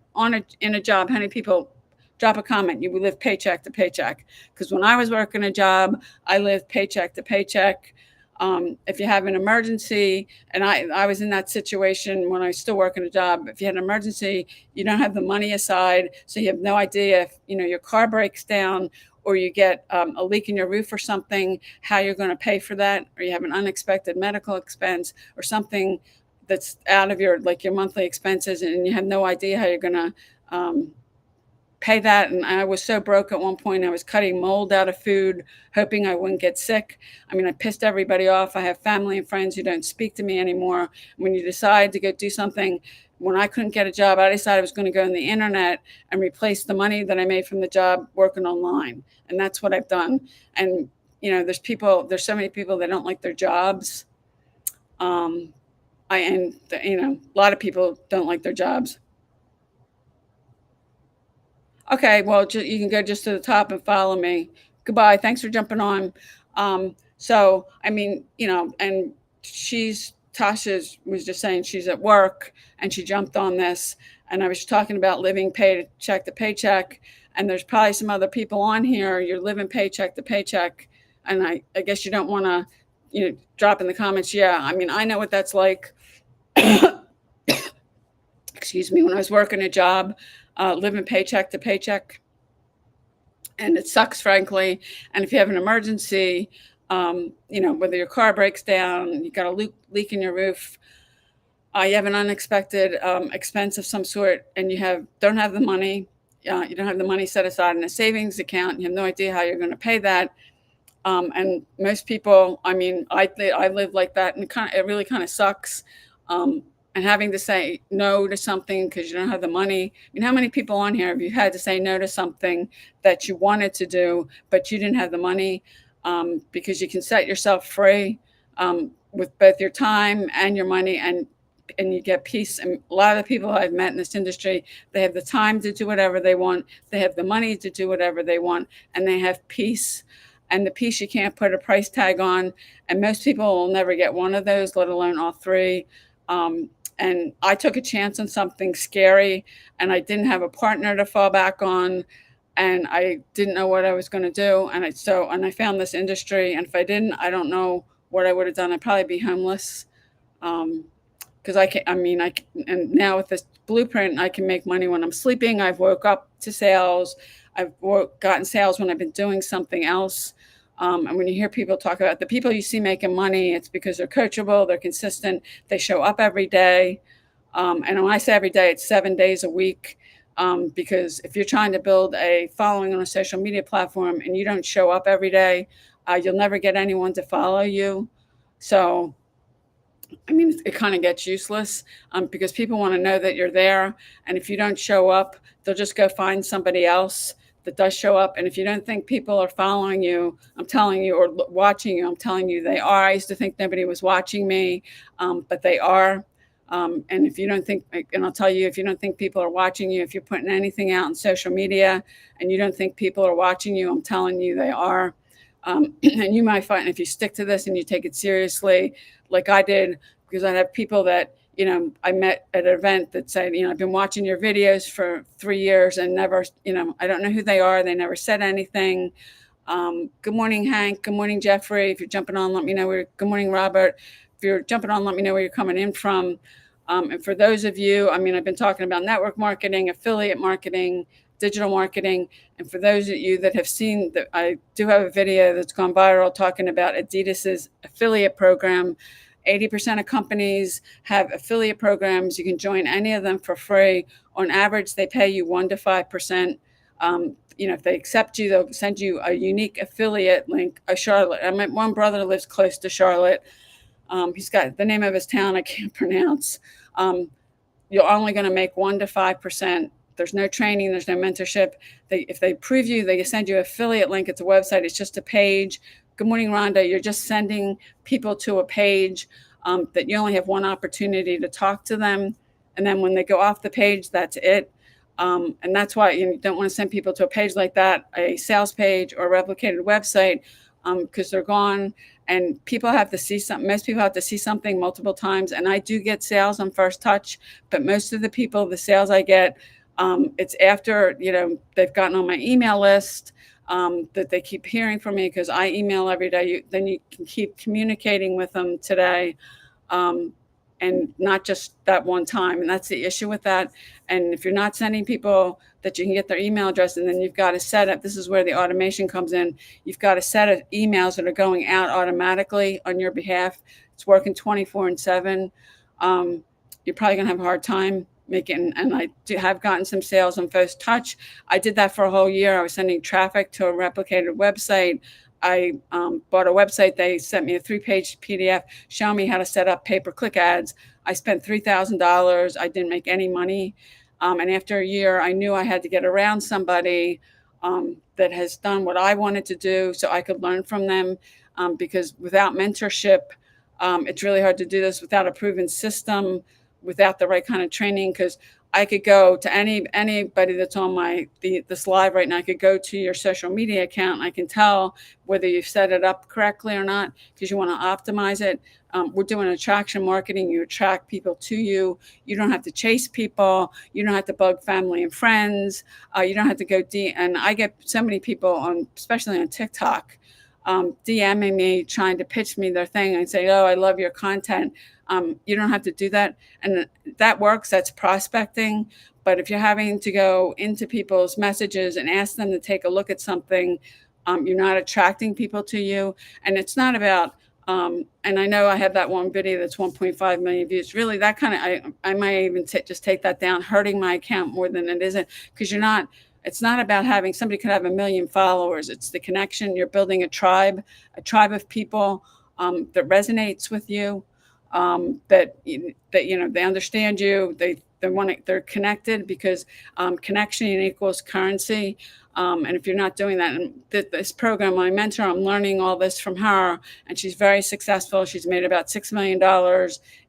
in a job, how many people drop a comment? You would live paycheck to paycheck. Because when I was working a job, I lived paycheck to paycheck. If you have an emergency, and I was in that situation when I was still working a job, if you had an emergency, you don't have the money aside, so you have no idea if your car breaks down, or you get a leak in your roof or something, how you're going to pay for that, or you have an unexpected medical expense or something that's out of your monthly expenses, and you have no idea how you're going to pay that. And I was so broke at one point, I was cutting mold out of food, hoping I wouldn't get sick. I mean, I pissed everybody off. I have family and friends who don't speak to me anymore. When you decide to go do something, when I couldn't get a job, I decided I was going to go on the internet and replace the money that I made from the job working online. And that's what I've done. And, there's so many people that don't like their jobs. A lot of people don't like their jobs. Okay, well, you can go just to the top and follow me. Goodbye. Thanks for jumping on. So, I mean, and Tasha was just saying she's at work and she jumped on this. And I was talking about living paycheck to paycheck. And there's probably some other people on here. You're living paycheck to paycheck. And I guess you don't want to, drop in the comments. Yeah, I mean, I know what that's like. Excuse me, when I was working a job, living paycheck to paycheck. And it sucks, frankly. And if you have an emergency, whether your car breaks down, you got a leak in your roof, you have an unexpected expense of some sort, and you don't have the money. You don't have the money set aside in a savings account. You have no idea how you're going to pay that. And most people, I mean, I live like that, and it really kind of sucks. And having to say no to something because you don't have the money. I mean, how many people on here have you had to say no to something that you wanted to do, but you didn't have the money? Because you can set yourself free with both your time and your money, and you get peace. And a lot of the people I've met in this industry, they have the time to do whatever they want, they have the money to do whatever they want, and they have peace. And the peace you can't put a price tag on. And most people will never get one of those, let alone all three. And I took a chance on something scary, and I didn't have a partner to fall back on. and I didn't know what I was going to do. And I found this industry. And if I didn't, I don't know what I would have done. I'd probably be homeless. Um, because and now with this blueprint, I can make money when I'm sleeping. I've woke up to sales. Gotten sales when I've been doing something else. And when you hear people talk about the people you see making money, it's because they're coachable, they're consistent, they show up every day. And when I say every day, it's 7 days a week. Because if you're trying to build a following on a social media platform and you don't show up every day, you'll never get anyone to follow you. So it kind of gets useless, because people want to know that you're there. And if you don't show up, they'll just go find somebody else that does show up. And if you don't think people are following you, I'm telling you, or watching you, I'm telling you they are. I used to think nobody was watching me, but they are. And if you don't think, and I'll tell you, if you don't think people are watching you, if you're putting anything out on social media and you don't think people are watching you, I'm telling you they are. And you might find if you stick to this and you take it seriously, like I did, because I have people that, I met at an event that said, I've been watching your videos for 3 years and never, I don't know who they are. They never said anything. Good morning, Hank. Good morning, Jeffrey. If you're jumping on, let me know good morning, Robert. If you're jumping on, let me know where you're coming in from. And for those of you, I've been talking about network marketing, affiliate marketing, digital marketing. And for those of you that have seen that, I do have a video that's gone viral talking about Adidas's affiliate program. 80% of companies have affiliate programs. You can join any of them for free. On average, they pay you 1% to 5%. If they accept you, they'll send you a unique affiliate link. Charlotte. One brother lives close to Charlotte. He's got the name of his town I can't pronounce. You're only going to make 1% to 5%. There's no training. There's no mentorship. If they approve you, they send you an affiliate link. It's a website. It's just a page. Good morning, Rhonda. You're just sending people to a page that you only have one opportunity to talk to them. And then when they go off the page, that's it. And that's why you don't want to send people to a page like that, a sales page or a replicated website, because they're gone. And people have to see something. Most people have to see something multiple times. And I do get sales on first touch, but most of the sales I get, it's after, they've gotten on my email list, that they keep hearing from me because I email every day. Then you can keep communicating with them today. And not just that one time. And that's the issue with that. And if you're not sending people that you can get their email address, and then you've got to set up, this is where the automation comes in. You've got a set of emails that are going out automatically on your behalf. It's working 24/7. You're probably going to have a hard time making, and I have gotten some sales on first touch. I did that for a whole year. I was sending traffic to a replicated website. I bought a website. They sent me a 3-page PDF showing me how to set up pay-per-click ads. I spent $3,000. I didn't make any money. And after a year, I knew I had to get around somebody that has done what I wanted to do so I could learn from them. Because without mentorship, it's really hard to do this without a proven system, without the right kind of training. Because I could go to anybody that's on this live right now. I could go to your social media account and I can tell whether you've set it up correctly or not, because you want to optimize it. We're doing attraction marketing. You attract people to you. You don't have to chase people. You don't have to bug family and friends. You don't have to go deep. And I get so many people especially on TikTok, DMing me, trying to pitch me their thing and say, "Oh, I love your content." You don't have to do that. And that works. That's prospecting. But if you're having to go into people's messages and ask them to take a look at something, you're not attracting people to you. And it's not about, and I know I have that one video that's 1.5 million views. Really, that kind of, I might even just take that down, hurting my account more than it isn't, because it's not about having, somebody could have 1 million followers. It's the connection. You're building a tribe of people that resonates with you. That they understand you, they're connected, because connection equals currency. And if you're not doing that, and this program, my mentor, I'm learning all this from her, and she's very successful. She's made about $6 million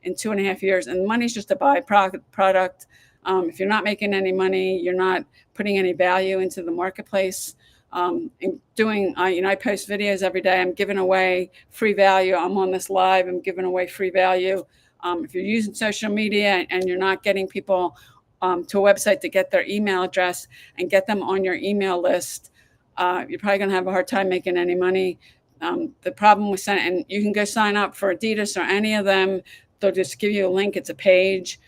in 2.5 years, and money's just a byproduct. If you're not making any money, you're not putting any value into the marketplace. I post videos every day. I'm giving away free value. I'm on this live. I'm giving away free value. If you're using social media and you're not getting people to a website to get their email address and get them on your email list, you're probably going to have a hard time making any money. The problem with and you can go sign up for Adidas or any of them. They'll just give you a link. It's a page.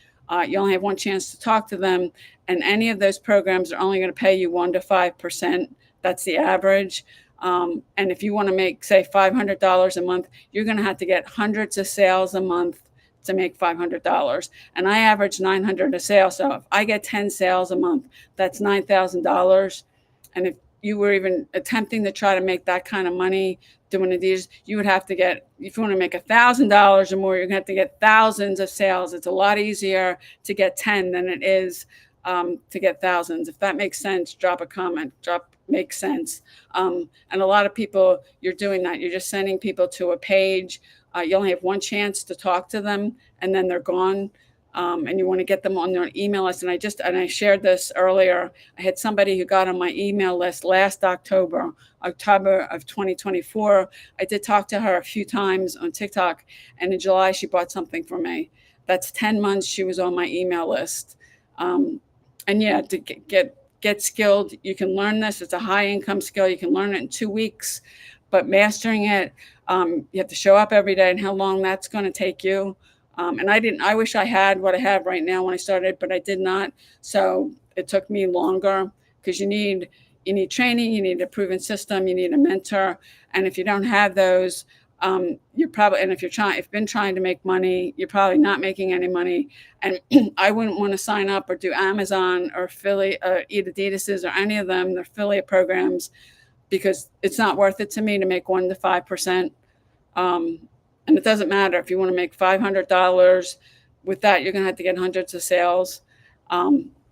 You only have one chance to talk to them, and any of those programs are only going to pay you 1 to 5%. That's the average. And if you want to make, say, $500 a month, you're going to have to get hundreds of sales a month to make $500. And I average 900 a sale. So if I get 10 sales a month, that's $9,000. And if you were even attempting to try to make that kind of money doing these, you would have to get, if you want to make $1,000 or more, you're going to have to get thousands of sales. It's a lot easier to get 10 than it is to get thousands. If that makes sense, drop a comment. Makes sense. And a lot of people, you're doing that. You're just sending people to a page. You only have one chance to talk to them, and then they're gone. And you want to get them on their email list. And I shared this earlier. I had somebody who got on my email list last October of 2024. I did talk to her a few times on TikTok, and in July she bought something from me. That's 10 months she was on my email list. And yeah, to get skilled, you can learn this. It's a high income skill. You can learn it in 2 weeks, but mastering it, you have to show up every day, and how long that's going to take you. And I wish I had what I have right now when I started, but I did not. So it took me longer, because you need training, you need a proven system, you need a mentor. And if you don't have those, you're probably, and if you've been trying to make money, you're probably not making any money. And I wouldn't want to sign up or do Amazon or Adidas's or any of them, their affiliate programs, because it's not worth it to me to make 1 to 5%. And it doesn't matter if you want to make $500 with that, you're going to have to get hundreds of sales.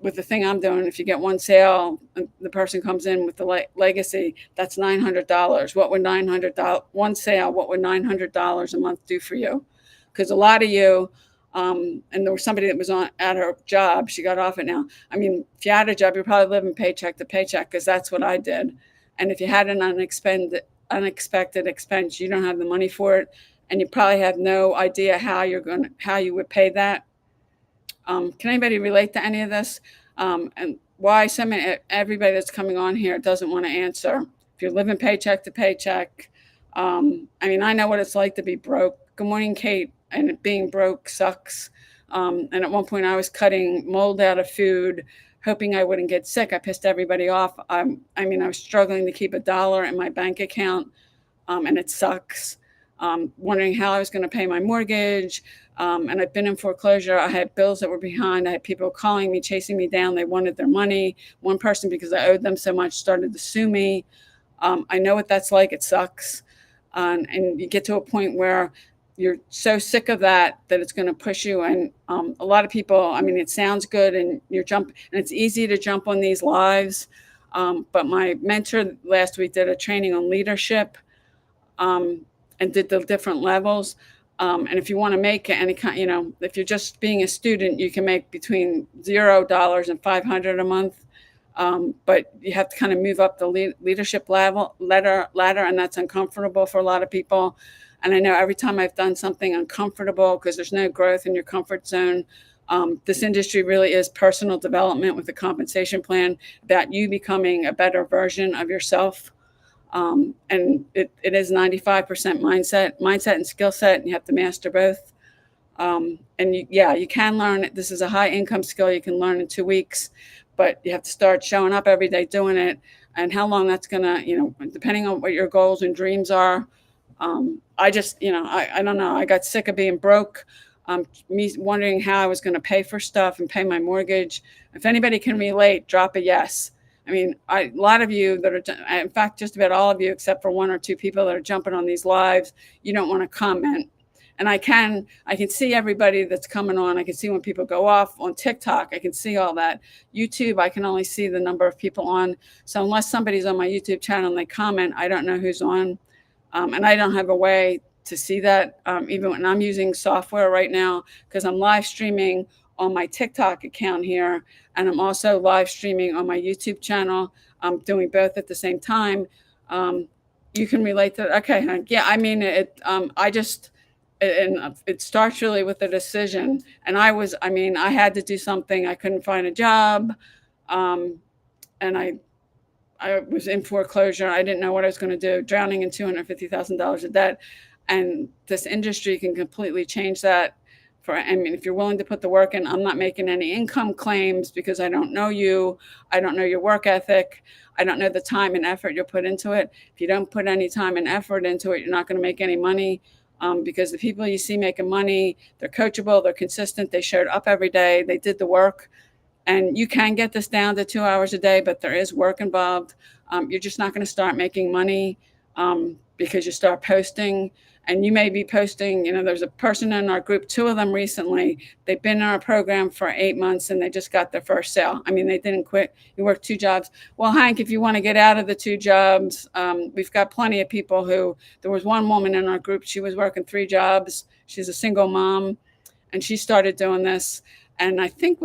With the thing I'm doing, if you get one sale and the person comes in with the legacy, that's $900. What would one sale, what would $900 a month do for you? Because a lot of you, and there was somebody that was at her job, she got off it now. I mean, if you had a job, you're probably living paycheck to paycheck, because that's what I did. And if you had an unexpected expense, you don't have the money for it, and you probably have no idea how you would pay that. Can anybody relate to any of this? And why everybody that's coming on here doesn't want to answer? If you're living paycheck to paycheck, I mean, I know what it's like to be broke. Good morning, Kate. And being broke sucks. And at one point I was cutting mold out of food, hoping I wouldn't get sick. I pissed everybody off. I was struggling to keep $1 in my bank account, and it sucks. Wondering how I was going to pay my mortgage. And I've been in foreclosure. I had bills that were behind. I had people calling me, chasing me down. They wanted their money. One person, because I owed them so much, started to sue me. I know what that's like. It sucks. And you get to a point where you're so sick of that it's going to push you. And a lot of people, I mean, it sounds good, and and it's easy to jump on these lives. But my mentor last week did a training on leadership, and did the different levels. And if you want to make any kind, if you're just being a student, you can make between $0 and $500 a month. But you have to kind of move up the leadership ladder, and that's uncomfortable for a lot of people. And I know every time I've done something uncomfortable, because there's no growth in your comfort zone, this industry really is personal development with a compensation plan, about you becoming a better version of yourself. And it is 95% mindset and skill set, and you have to master both. And you can learn it. This is a high income skill you can learn in 2 weeks, but you have to start showing up every day doing it. And how long that's gonna, depending on what your goals and dreams are. I don't know. I got sick of being broke. Me wondering how I was going to pay for stuff and pay my mortgage. If anybody can relate, drop a yes. I mean, a lot of you that are, in fact, just about all of you, except for 1 or 2 people that are jumping on these lives, you don't want to comment. And I can see everybody that's coming on. I can see when people go off on TikTok. I can see all that. YouTube, I can only see the number of people on. So unless somebody's on my YouTube channel and they comment, I don't know who's on. And I don't have a way to see that, even when I'm using software right now, because I'm live streaming on my TikTok account here, and I'm also live streaming on my YouTube channel. I'm doing both at the same time. You can relate to that. Okay. Yeah. I mean, and it starts really with a decision. And I mean, I had to do something. I couldn't find a job. Um, and I was in foreclosure. I didn't know what I was going to do, drowning in $250,000 of debt. And this industry can completely change that. I mean, if you're willing to put the work in, I'm not making any income claims because I don't know you. I don't know your work ethic. I don't know the time and effort you'll put into it. If you don't put any time and effort into it, you're not going to make any money. Because the people you see making money, they're coachable, they're consistent, they showed up every day, they did the work. And you can get this down to 2 hours a day, but there is work involved. You're just not going to start making money because you start posting. And you may be posting, there's a person in our group, two of them recently, they've been in our program for 8 months and they just got their first sale. I mean, they didn't quit. You work two jobs. Well, Hank, if you want to get out of the two jobs, we've got plenty of people there was one woman in our group, she was working three jobs. She's a single mom and she started doing this. And I think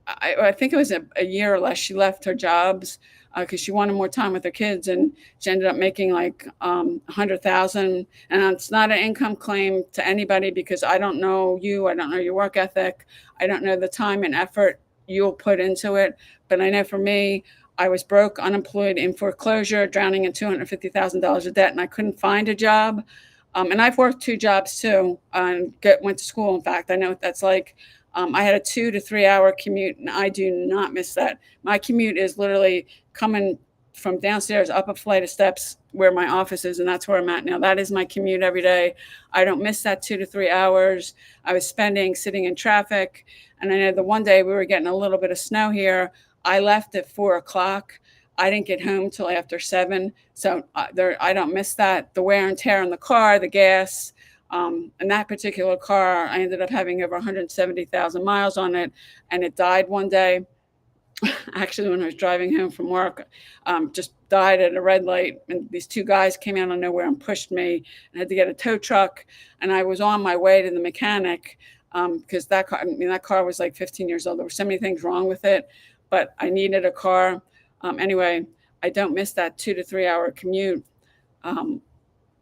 I think it was a year or less, she left her jobs because she wanted more time with her kids, and she ended up making like 100,000. And it's not an income claim to anybody because I don't know you, I don't know your work ethic, I don't know the time and effort you'll put into it. But I know for me, I was broke, unemployed, in foreclosure, drowning in $250,000 of debt, and I couldn't find a job. And I've worked two jobs too, and went to school. In fact, I know what that's like. I had a 2 to 3 hour commute, and I do not miss that. My commute is literally coming from downstairs up a flight of steps where my office is, and that's where I'm at now. That is my commute every day. I don't miss that 2 to 3 hours I was spending sitting in traffic. And I know the one day we were getting a little bit of snow here. I left at 4 o'clock. I didn't get home till after 7. So I don't miss that. The wear and tear on the car, the gas. And that particular car, I ended up having over 170,000 miles on it, and it died one day. Actually, when I was driving home from work, just died at a red light. And these two guys came out of nowhere and pushed me. I had to get a tow truck, and I was on my way to the mechanic because that car was like 15 years old. There were so many things wrong with it, but I needed a car. Anyway, I don't miss that 2 to 3 hour commute.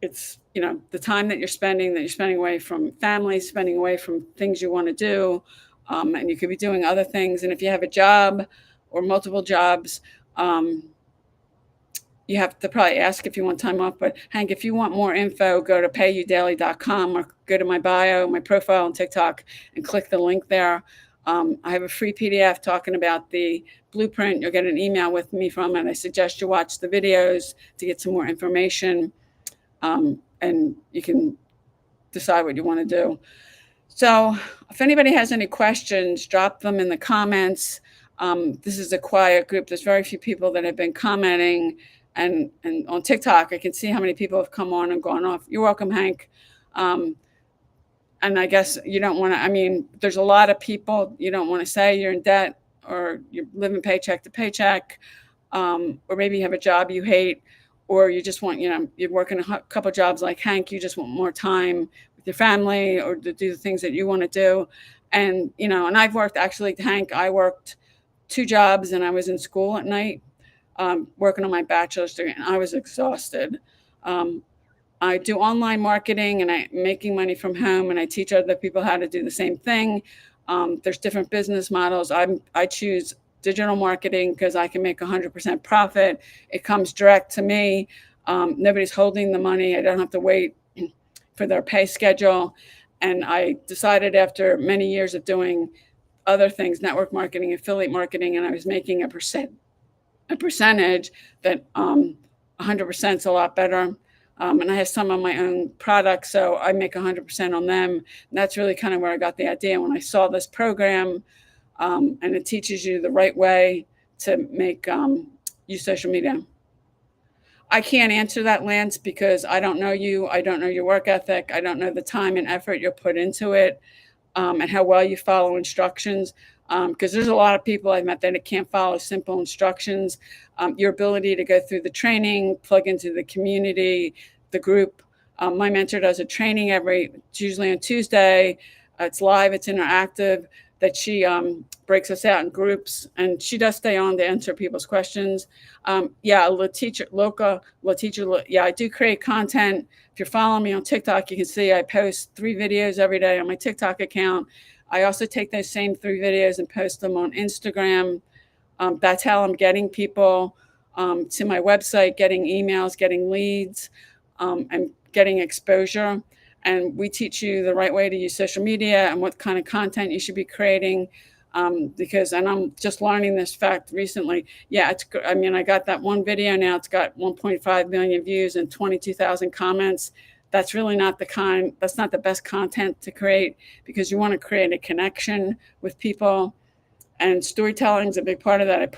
It's the time that you're spending away from family, spending away from things you want to do, and you could be doing other things. And if you have a job or multiple jobs, you have to probably ask if you want time off. But Hank, if you want more info, go to payudaily.com or go to my bio, my profile on TikTok, and click the link there. I have a free PDF talking about the blueprint. You'll get an email with me from it. I suggest you watch the videos to get some more information. And you can decide what you want to do. So if anybody has any questions, drop them in the comments. This is a quiet group. There's very few people that have been commenting. And on TikTok, I can see how many people have come on and gone off. You're welcome, Hank. And I guess you don't want to, I mean, there's a lot of people you don't want to say you're in debt or you're living paycheck to paycheck, or maybe you have a job you hate, or you just want, you're working a couple jobs like Hank, you just want more time with your family or to do the things that you want to do. And, and I've worked, actually, Hank, I worked two jobs and I was in school at night, working on my bachelor's degree, and I was exhausted. I do online marketing and I'm making money from home, and I teach other people how to do the same thing. There's different business models. I choose digital marketing because I can make 100% profit. It comes direct to me. Nobody's holding the money. I don't have to wait for their pay schedule. And I decided after many years of doing other things, network marketing, affiliate marketing, and I was making a percentage that 100% is a lot better. And I have some of my own products, so I make 100% on them. And that's really kind of where I got the idea when I saw this program, and it teaches you the right way to use social media. I can't answer that, Lance, because I don't know you. I don't know your work ethic. I don't know the time and effort you put into it, and how well you follow instructions. Because there's a lot of people I've met that can't follow simple instructions. Your ability to go through the training, plug into the community, the group. My mentor does a training it's usually on Tuesday. It's live, it's interactive, that she breaks us out in groups, and she does stay on to answer people's questions. Yeah, I do create content. If If you're following me on TikTok, you can see I post 3 videos every day on my TikTok account. I also take those same 3 videos and post them on Instagram. That's how I'm getting people to my website, getting emails, getting leads, and getting exposure. And we teach you the right way to use social media and what kind of content you should be creating. Because, and I'm just learning this fact recently. Yeah, I mean, I got that one video now, it's got 1.5 million views and 22,000 comments. That's really not that's not the best content to create, because you want to create a connection with people. And storytelling is a big part of that.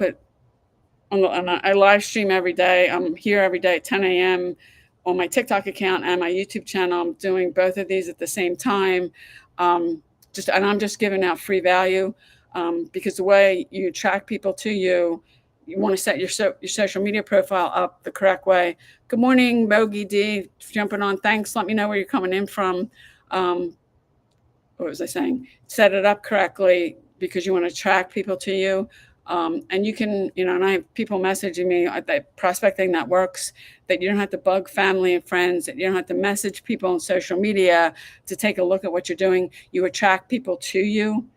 I live stream every day. I'm here every day at 10 a.m. on my TikTok account and my YouTube channel. I'm doing both of these at the same time. And I'm just giving out free value, because the way you attract people to you, you want to set your social media profile up the correct way. Good morning, Mogi D, jumping on. Thanks. Let me know where you're coming in from. What was I saying? Set it up correctly, because you want to attract people to you. And you can, and I have people messaging me that prospecting that works, that you don't have to bug family and friends, that you don't have to message people on social media to take a look at what you're doing. You attract people to you.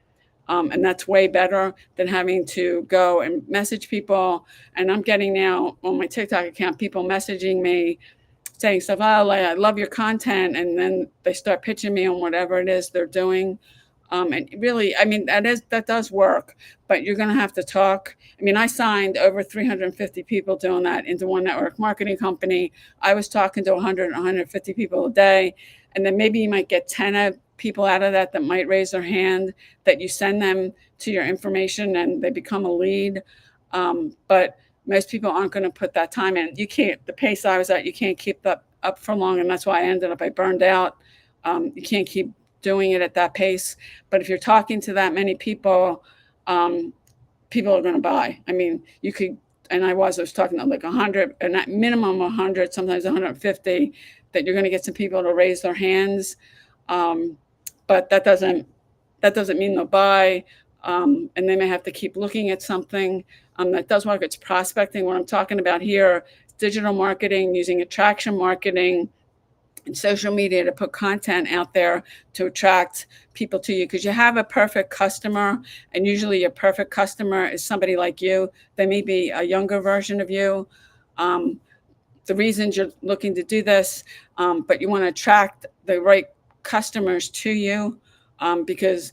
And that's way better than having to go and message people. And I'm getting now on my TikTok account, people messaging me saying stuff, oh, like, I love your content. And then they start pitching me on whatever it is they're doing. And really, I mean, that does work, but you're going to have to talk. I mean, I signed over 350 people doing that into one network marketing company. I was talking to 100, 150 people a day. And then maybe you might get 10 people out of that might raise their hand, that you send them to your information and they become a lead. But most people aren't going to put that time in. You can't, the pace I was at, you can't keep that up for long. And that's why I burned out. You can't keep doing it at that pace. But if you're talking to that many people, people are going to buy. I mean, you could, and I was talking to like 100, and at minimum 100, sometimes 150, that you're going to get some people to raise their hands. But that doesn't mean they'll buy. And they may have to keep looking at something. That does work. It's prospecting. What I'm talking about here, digital marketing, using attraction marketing and social media to put content out there to attract people to you, because you have a perfect customer, and usually your perfect customer is somebody like you. They may be a younger version of you. The reasons you're looking to do this, but you want to attract the right customers to you, because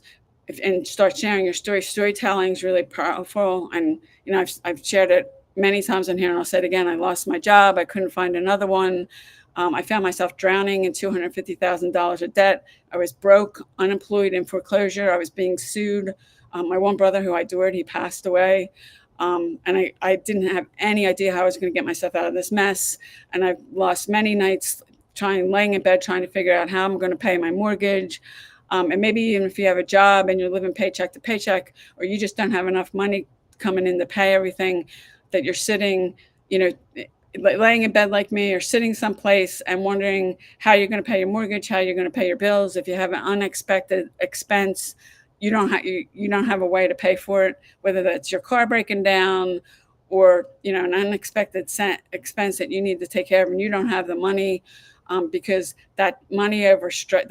and start sharing your story. Storytelling is really powerful, and I've shared it many times in here, and I'll say it again. I lost my job. I couldn't find another one. I found myself drowning in $250,000 of debt. I was broke, unemployed, in foreclosure. I was being sued. My one brother, who I adored, he passed away. And I didn't have any idea how I was going to get myself out of this mess. And I've lost many nights laying in bed, trying to figure out how I'm going to pay my mortgage. And maybe even if you have a job and you're living paycheck to paycheck, or you just don't have enough money coming in to pay everything, that you're sitting, laying in bed like me, or sitting someplace and wondering how you're going to pay your mortgage, how you're going to pay your bills. If you have an unexpected expense, you don't have a way to pay for it, whether that's your car breaking down, or an unexpected expense that you need to take care of, and you don't have the money, because that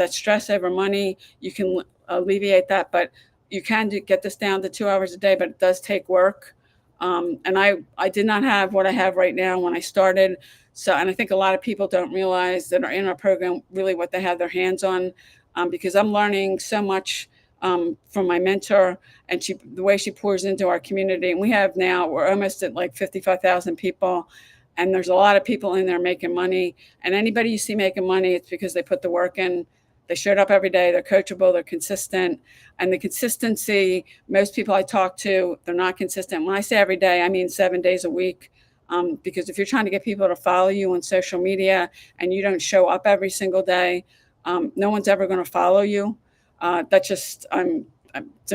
stress over money, you can alleviate that. But you can get this down to 2 hours a day, but it does take work. And I did not have what I have right now when I started. So, and I think a lot of people don't realize that are in our program really what they have their hands on, because I'm learning so much from my mentor, and the way she pours into our community. And we're almost at like 55,000 people. And there's a lot of people in there making money. And anybody you see making money, it's because they put the work in. They showed up every day. They're coachable. They're consistent. And the consistency, most people I talk to, they're not consistent. When I say every day, I mean 7 days a week. Because if you're trying to get people to follow you on social media and you don't show up every single day, no one's ever going to follow you. I'm just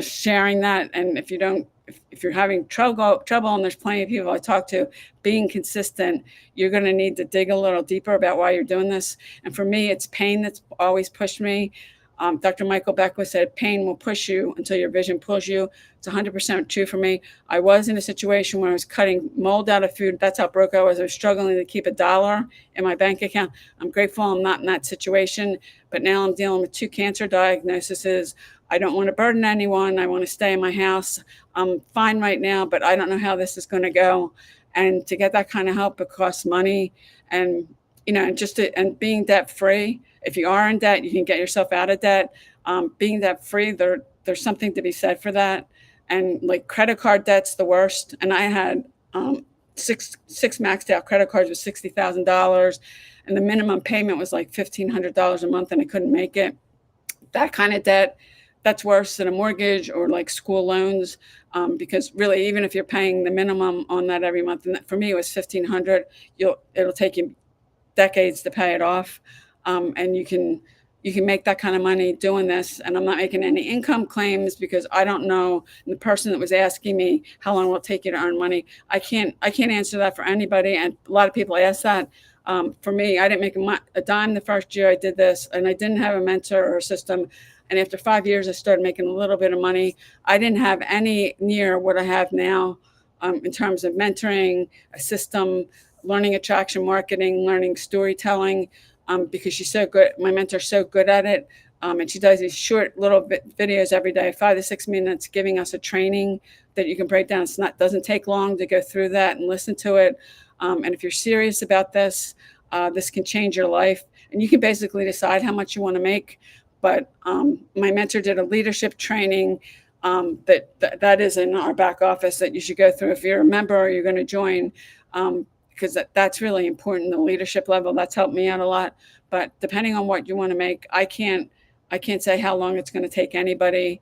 sharing that. And if you're having trouble, and there's plenty of people I talk to, being consistent, you're going to need to dig a little deeper about why you're doing this. And for me, it's pain that's always pushed me. Dr. Michael Beckwith said, pain will push you until your vision pulls you. It's 100% true for me. I was in a situation where I was cutting mold out of food. That's how broke I was. I was struggling to keep $1 in my bank account. I'm grateful I'm not in that situation, but now I'm dealing with 2 cancer diagnoses. I don't want to burden anyone. I want to stay in my house. I'm fine right now, but I don't know how this is going to go. And to get that kind of help, it costs money. And, and being debt free, if you are in debt, you can get yourself out of debt. Being debt free, there's something to be said for that. And like credit card debt's the worst. And I had six maxed out credit cards with $60,000, and the minimum payment was like $1,500 a month, and I couldn't make it. That kind of debt, that's worse than a mortgage or like school loans, because really, even if you're paying the minimum on that every month, and for me it was $1,500, it'll take you decades to pay it off. And you can make that kind of money doing this. And I'm not making any income claims because I don't know. And the person that was asking me how long will it take you to earn money, I can't answer that for anybody. And a lot of people ask that. For me, I didn't make a dime the first year I did this, and I didn't have a mentor or a system. And after 5 years, I started making a little bit of money. I didn't have any near what I have now, in terms of mentoring, a system, learning attraction marketing, learning storytelling, because she's so good. My mentor's so good at it. And she does these short little videos every day, 5 to 6 minutes, giving us a training that you can break down. Doesn't take long to go through that and listen to it. And if you're serious about this, this can change your life. And you can basically decide how much you want to make. But my mentor did a leadership training that is in our back office that you should go through if you're a member or you're going to join, because that's really important. The leadership level, that's helped me out a lot. But depending on what you want to make, I can't say how long it's going to take anybody,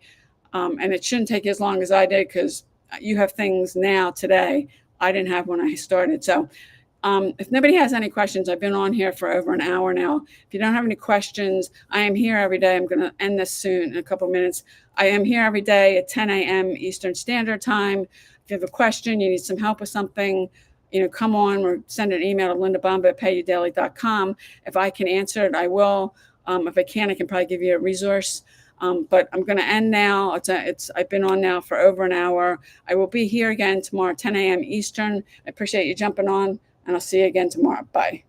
and it shouldn't take as long as I did, because you have things now today I didn't have when I started. So if nobody has any questions, I've been on here for over an hour now. If you don't have any questions, I am here every day. I'm going to end this soon in a couple minutes. I am here every day at 10 a.m. Eastern Standard Time. If you have a question, you need some help with something, come on or send an email to lindabomba@payudaily.com. If I can answer it, I will. If I can, I can probably give you a resource. But I'm going to end now. I've been on now for over an hour. I will be here again tomorrow, 10 a.m. Eastern. I appreciate you jumping on, and I'll see you again tomorrow. Bye.